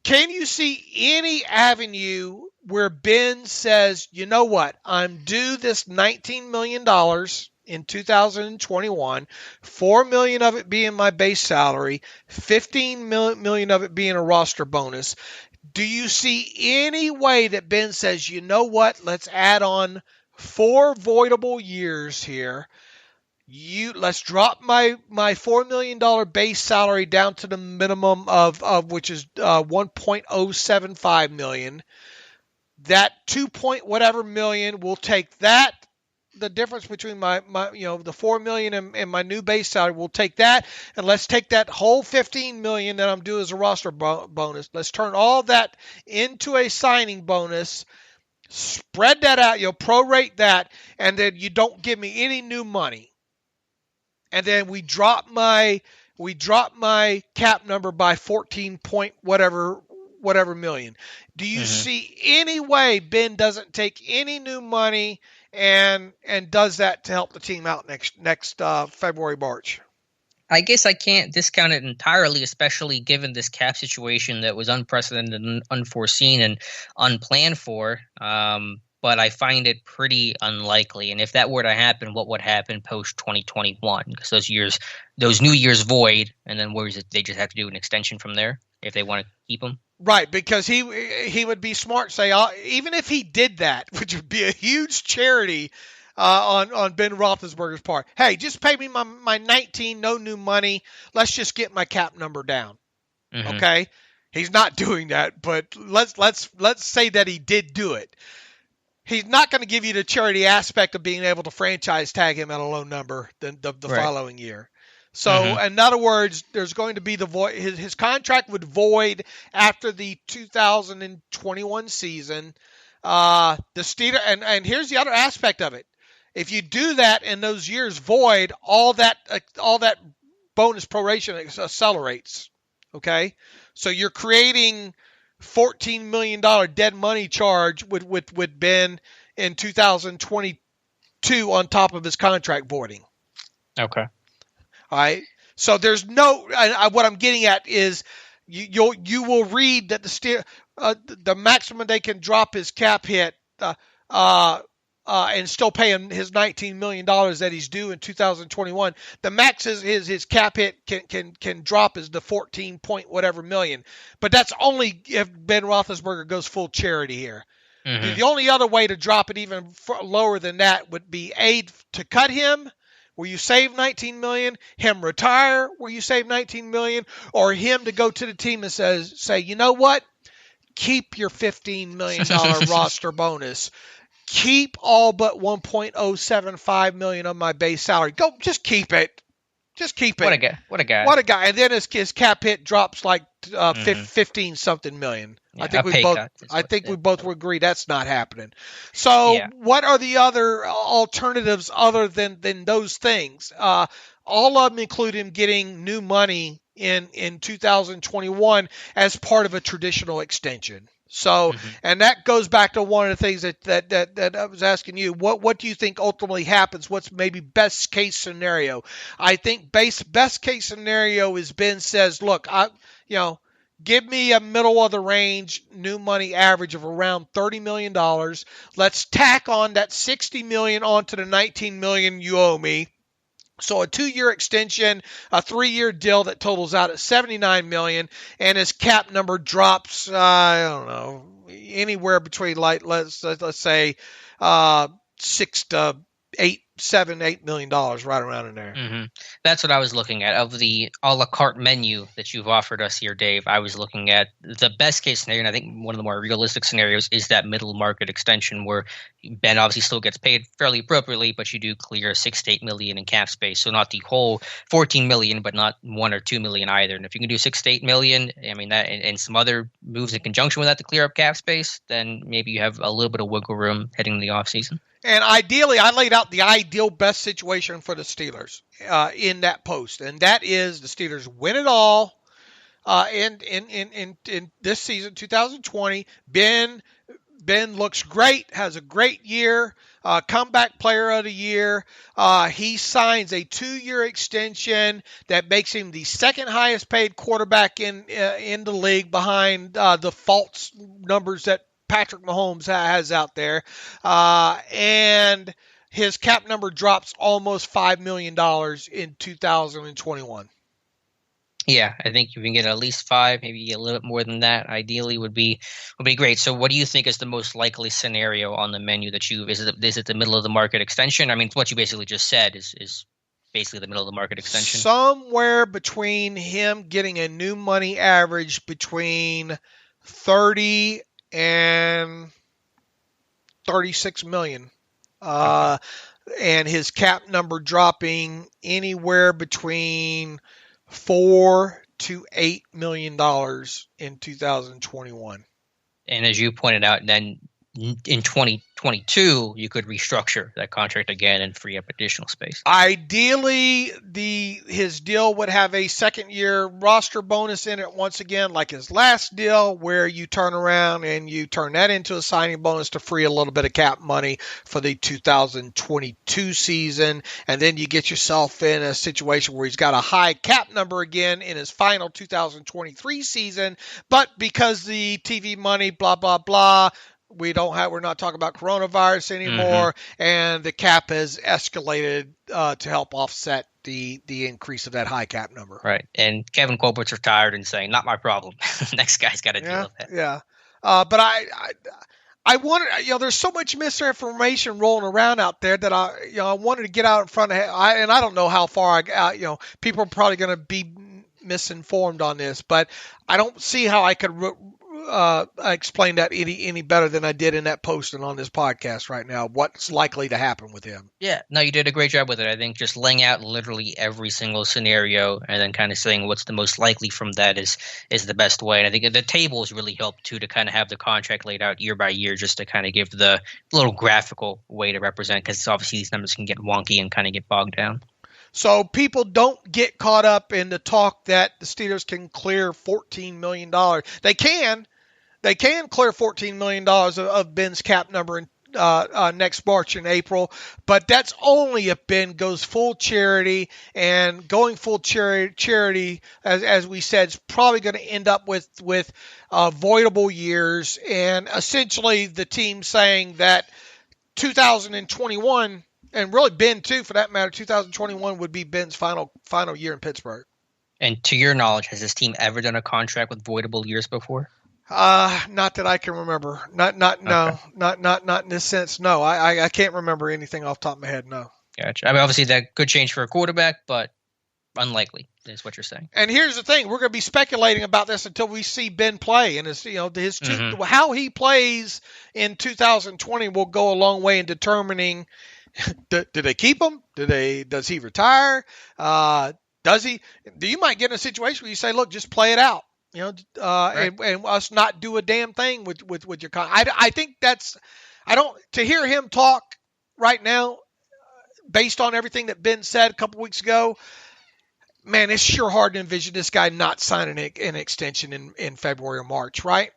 Can you see any avenue where Ben says, you know what, I'm due this $19 million in 2021, $4 million of it being my base salary, $15 million of it being a roster bonus. Do you see any way that Ben says, you know what, let's add on 4 voidable years here. Let's drop my $4 million base salary down to the minimum of which is $1.075 million. That 2 point whatever million, we'll take that, the difference between my the $4 million and my new base salary, we'll take that, and let's take that whole $15 million that I'm due as a roster bonus. Let's turn all that into a signing bonus. Spread that out, prorate that, and then you don't give me any new money. And then we drop my cap number by 14 point whatever million. Do you see any way Ben doesn't take any new money and does that to help the team out next February, March? I guess I can't discount it entirely, especially given this cap situation that was unprecedented and unforeseen and unplanned for. But I find it pretty unlikely. And if that were to happen, what would happen post 2021? Because those New Year's void, and then they just have to do an extension from there if they want to keep him. Right, because he would be smart, say, even if he did that, which would be a huge charity on Ben Roethlisberger's part. Hey, just pay me my 19, no new money. Let's just get my cap number down. Okay, he's not doing that, but let's say that he did do it. He's not going to give you the charity aspect of being able to franchise tag him at a low number the following year. So, in other words, there's going to be the void. His contract would void after the 2021 season. The Steelers, and here's the other aspect of it. If you do that in those years void, all that bonus proration accelerates. Okay, so you're creating $14 million dead money charge with Ben in 2022 on top of his contract voiding. Okay. All right. So there's what I'm getting at is you will read that the maximum they can drop his cap hit and still pay him his $19 million that he's due in 2021. The max his cap hit can drop is the 14 point whatever million. But that's only if Ben Roethlisberger goes full charity here. The only other way to drop it even lower than that would be to cut him, where you save $19 million, him retire, where you save $19 million, or him to go to the team and say, you know what? Keep your $15 million roster bonus. Keep all but $1.075 million of my base salary. Go, just keep it. Just keep it. What a guy. And then his cap hit drops like 15 something million. Yeah, I think we both would agree that's not happening. So what are the other alternatives other than those things? All of them include him getting new money in 2021 as part of a traditional extension. So, and that goes back to one of the things that I was asking you. What do you think ultimately happens? What's maybe best case scenario? I think best case scenario is Ben says, look, give me a middle of the range new money average of around $30 million. Let's tack on that $60 million onto the $19 million you owe me. So a 2-year extension, a 3-year deal that totals out at $79 million, and his cap number drops, I don't know, anywhere between let's say $8 million, right around in there. That's what I was looking at. Of the a la carte menu that you've offered us here, Dave, I was looking at the best case scenario, and I think one of the more realistic scenarios is that middle market extension where Ben obviously still gets paid fairly appropriately, but you do clear $6 to $8 million in cap space. So not the whole $14 million, but not $1 or $2 million either. And if you can do $6 to $8 million, I mean that, and some other moves in conjunction with that to clear up cap space, then maybe you have a little bit of wiggle room heading into the offseason. And ideally, I laid out the ideal best situation for the Steelers in that post, and that is the Steelers win it all in this season, 2020. Ben looks great, has a great year, comeback player of the year. He signs a 2-year extension that makes him the second highest paid quarterback in the league behind the false numbers that Patrick Mahomes has out there. And his cap number drops almost $5 million in 2021. Yeah, I think if you can get at least 5, maybe a little bit more than that, ideally would be great. So what do you think is the most likely scenario on the menu that is it the middle of the market extension? I mean, what you basically just said is basically the middle of the market extension. Somewhere between him getting a new money average between 30 and 36 million. And his cap number dropping anywhere between $4 to $8 million in 2021. And as you pointed out, then in 2022, you could restructure that contract again and free up additional space. Ideally, his deal would have a second-year roster bonus in it once again, like his last deal, where you turn around and you turn that into a signing bonus to free a little bit of cap money for the 2022 season, and then you get yourself in a situation where he's got a high cap number again in his final 2023 season, but because the TV money, blah, blah, blah, we're not talking about coronavirus anymore, and the cap has escalated to help offset the increase of that high cap number. Right, and Kevin Colbert's retired and saying, "Not my problem." Next guy's got to deal with that. Yeah, but I wanted, there's so much misinformation rolling around out there that I wanted to get out in front of, and I don't know how far people are probably going to be misinformed on this, but I don't see how I could explain that any better than I did in that post and on this podcast right now, what's likely to happen with him. Yeah, no, you did a great job with it. I think just laying out literally every single scenario and then kind of saying what's the most likely from that is the best way. And I think the tables really help too, to kind of have the contract laid out year by year, just to kind of give the little graphical way to represent, because obviously these numbers can get wonky and kind of get bogged down. So people don't get caught up in the talk that the Steelers can clear $14 million. They can clear $14 million of Ben's cap number in next March and April, but that's only if Ben goes full charity, and going full charity, as we said, is probably going to end up with voidable years, and essentially the team saying that 2021, and really Ben too for that matter, 2021 would be Ben's final year in Pittsburgh. And to your knowledge, has this team ever done a contract with voidable years before? Not that I can remember. Not in this sense. No, I can't remember anything off the top of my head. No. Gotcha. I mean, obviously that could change for a quarterback, but unlikely is what you're saying. And here's the thing: we're going to be speculating about this until we see Ben play, and how he plays in 2020 will go a long way in determining do they keep him? Does he retire? You might get in a situation where you say, look, just play it out. Right. and us not do a damn thing with your I think to hear him talk right now, based on everything that Ben said a couple weeks ago, man, it's sure hard to envision this guy not signing an extension in February or March, right?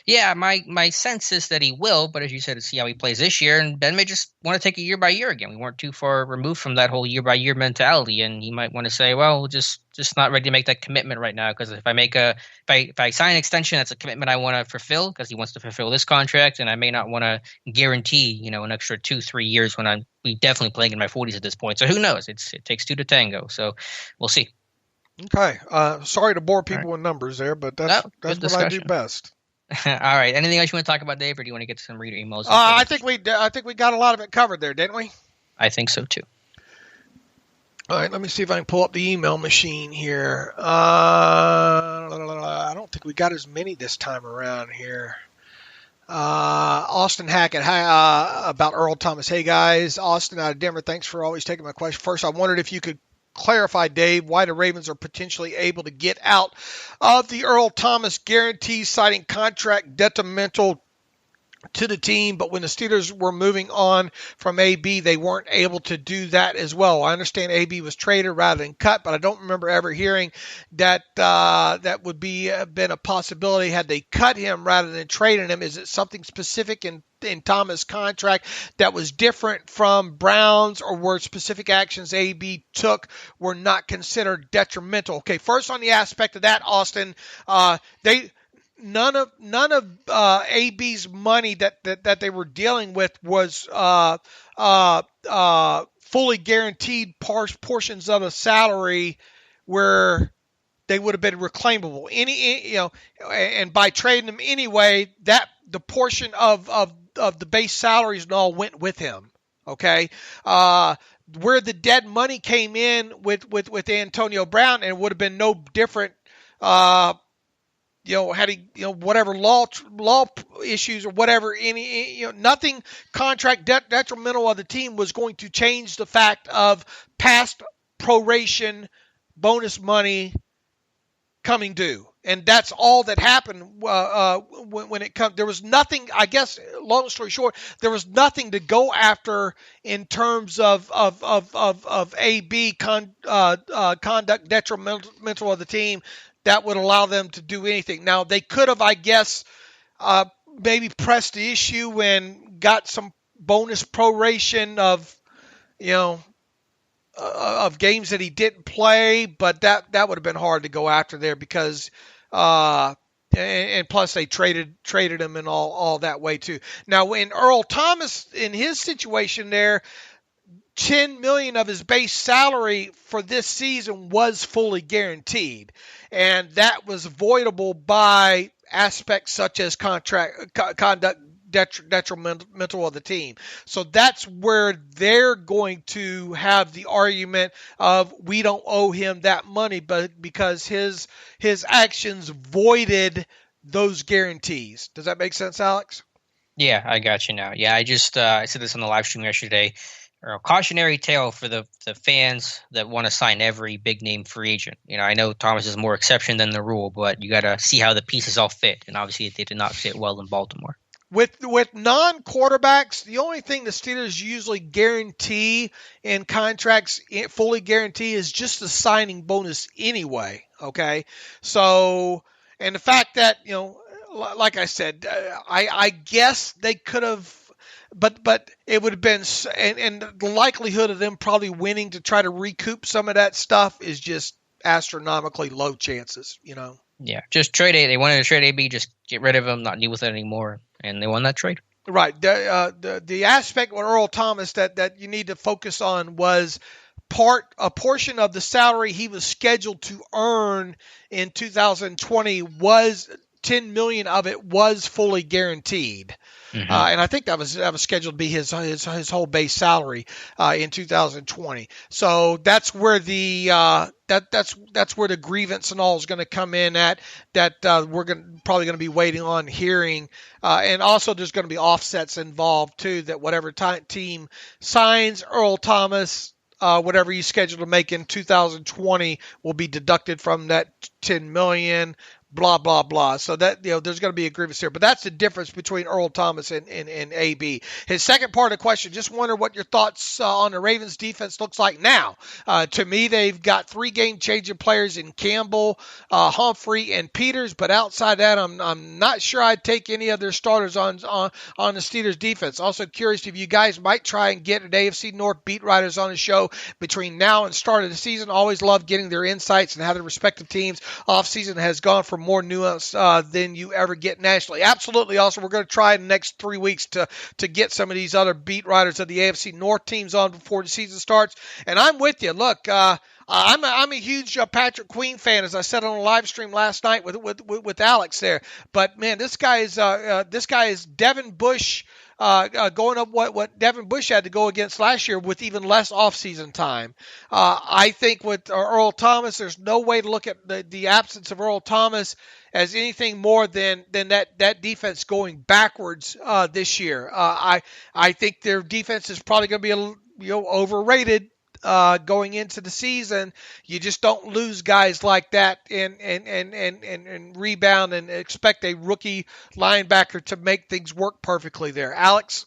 Yeah, my sense is that he will, but as you said, to see how he plays this year, and Ben may just want to take it year by year again. We weren't too far removed from that whole year by year mentality, and he might want to say, well, just not ready to make that commitment right now, because if I sign an extension, that's a commitment I want to fulfill, because he wants to fulfill this contract, and I may not want to guarantee an extra 2-3 years when I'm definitely playing in my 40s at this point. So who knows? It takes two to tango, so we'll see. Okay, sorry to bore people with numbers there, but that's what I do best. All right. Anything else you want to talk about, Dave, or do you want to get to some reader emails? I think we got a lot of it covered there, didn't we? I think so too. All right. Let me see if I can pull up the email machine here. I don't think we got as many this time around here. Austin Hackett, hi, about Earl Thomas. Hey guys, Austin out of Denver. Thanks for always taking my question. First, I wondered if you could clarify, Dave, why the Ravens are potentially able to get out of the Earl Thomas guarantee, citing contract detrimental to the team, but when the Steelers were moving on from AB, they weren't able to do that as well. I understand AB was traded rather than cut, but I don't remember ever hearing that that would been a possibility had they cut him rather than trading him. Is it something specific in Thomas' contract that was different from Brown's, or were specific actions AB took were not considered detrimental? Okay, first on the aspect of that, Austin, None of AB's money that they were dealing with was fully guaranteed portions of a salary where they would have been reclaimable. And by trading them anyway, that the portion of the base salaries and all went with him. Okay. Where the dead money came in with Antonio Brown, and it would have been no different, had he, whatever law issues or whatever, nothing contract detrimental of the team was going to change the fact of past proration bonus money coming due. And that's all that happened when it comes. There was nothing, I guess, long story short, there was nothing to go after in terms of AB conduct detrimental of the team that would allow them to do anything. Now, they could have, I guess, maybe pressed the issue and got some bonus proration of games that he didn't play, but that would have been hard to go after there because and plus they traded him and all that way too. Now, when Earl Thomas in his situation there, $10 million of his base salary for this season was fully guaranteed, and that was avoidable by aspects such as conduct detrimental of the team. So that's where they're going to have the argument of we don't owe him that money, but because his actions voided those guarantees. Does that make sense, Alex? Yeah, I got you now. Yeah, I just I said this on the live stream yesterday. A cautionary tale for the fans that want to sign every big name free agent. I know Thomas is more exception than the rule, but you got to see how the pieces all fit, and obviously they did not fit well in Baltimore. With non-quarterbacks, the only thing the Steelers usually guarantee in contracts, fully guarantee, is just the signing bonus anyway, okay? So, and the fact that, like I said, I guess they could have, but it would have been, and the likelihood of them probably winning to try to recoup some of that stuff is just astronomically low chances, Yeah, just trade A. They wanted to trade AB, just get rid of him, not deal with it anymore, and they won that trade. Right. The aspect with Earl Thomas that you need to focus on was a portion of the salary he was scheduled to earn in 2020 was $10 million of it was fully guaranteed. Mm-hmm. And I think that was scheduled to be his whole base salary in 2020. So that's where that's where the grievance and all is going to come in at. That we're probably going to be waiting on hearing, and also there's going to be offsets involved too. That whatever team signs Earl Thomas, whatever he's scheduled to make in 2020 will be deducted from that $10 million. Blah, blah, blah. So that, there's going to be a grievance here. But that's the difference between Earl Thomas and AB. His second part of the question, just wonder what your thoughts on the Ravens defense looks like now. To me, they've got 3 game-changing players in Campbell, Humphrey, and Peters. But outside that, I'm not sure I'd take any of their starters on the Steelers defense. Also curious if you guys might try and get an AFC North beat writers on the show between now and start of the season. Always love getting their insights and how the respective teams offseason has gone for more nuance than you ever get nationally. Absolutely. Also, we're going to try in the next 3 weeks to get some of these other beat writers of the AFC North teams on before the season starts. And I'm with you. Look, I'm a huge Patrick Queen fan, as I said on a live stream last night with Alex there. But man, this guy is Devin Bush. Going up what Devin Bush had to go against last year with even less offseason time. I think with Earl Thomas, there's no way to look at the absence of Earl Thomas as anything more than that defense going backwards this year. I think their defense is probably going to be overrated. Going into the season, you just don't lose guys like that and rebound and expect a rookie linebacker to make things work perfectly there. Alex?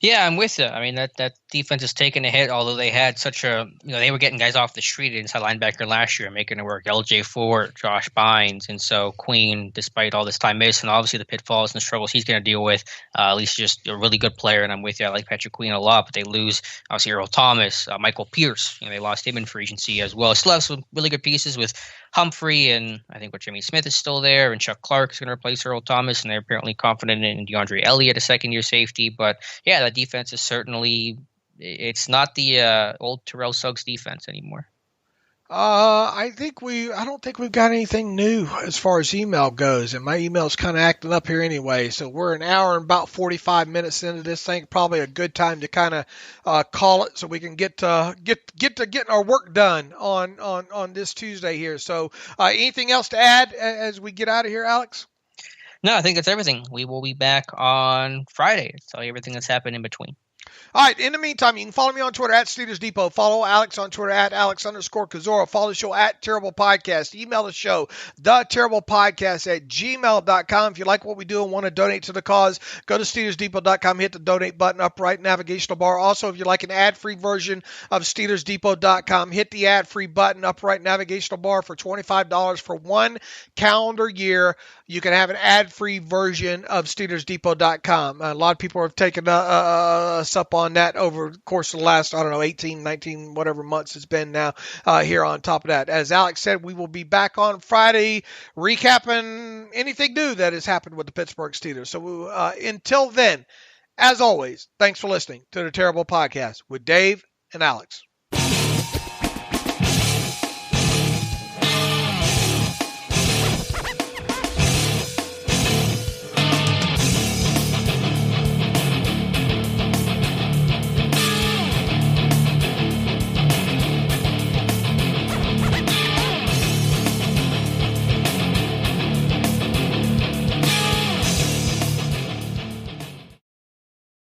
Yeah, I'm with you. I mean, that defense has taken a hit, although they had such a, they were getting guys off the street inside linebacker last year, making it work. LJ Fort, Josh Bynes, and so Queen, despite all this time missed, and obviously the pitfalls and the struggles he's going to deal with, at least just a really good player, and I'm with you. I like Patrick Queen a lot, but they lose, obviously, Earl Thomas, Michael Pierce. They lost him in free agency as well. Still have some really good pieces with Humphrey, and I think Jimmy Smith is still there, and Chuck Clark is going to replace Earl Thomas, and they're apparently confident in DeAndre Elliott, a second-year safety, but yeah, the defense is certainly, it's not the old Terrell Suggs defense anymore. I don't think we've got anything new as far as email goes, and my email's kind of acting up here anyway. So we're an hour and about 45 minutes into this thing. Probably a good time to kind of call it so we can get to getting our work done on this Tuesday here. So anything else to add as we get out of here, Alex? No, I think that's everything. We will be back on Friday to tell you everything that's happened in between. All right. In the meantime, you can follow me on Twitter at Steelers Depot. Follow Alex on Twitter at Alex_Kozora. Follow the show at Terrible Podcast. Email the show, theterriblepodcast@gmail.com. If you like what we do and want to donate to the cause, go to SteelersDepot.com, hit the donate button, upright navigational bar. Also, if you like an ad-free version of SteelersDepot.com, hit the ad-free button, upright navigational bar for $25 for 1 calendar year. You can have an ad-free version of SteelersDepot.com. A lot of people have taken us up on that over the course of the last, 18, 19, whatever months it's been now here on top of that. As Alex said, we will be back on Friday recapping anything new that has happened with the Pittsburgh Steelers. So until then, as always, thanks for listening to the Terrible Podcast with Dave and Alex.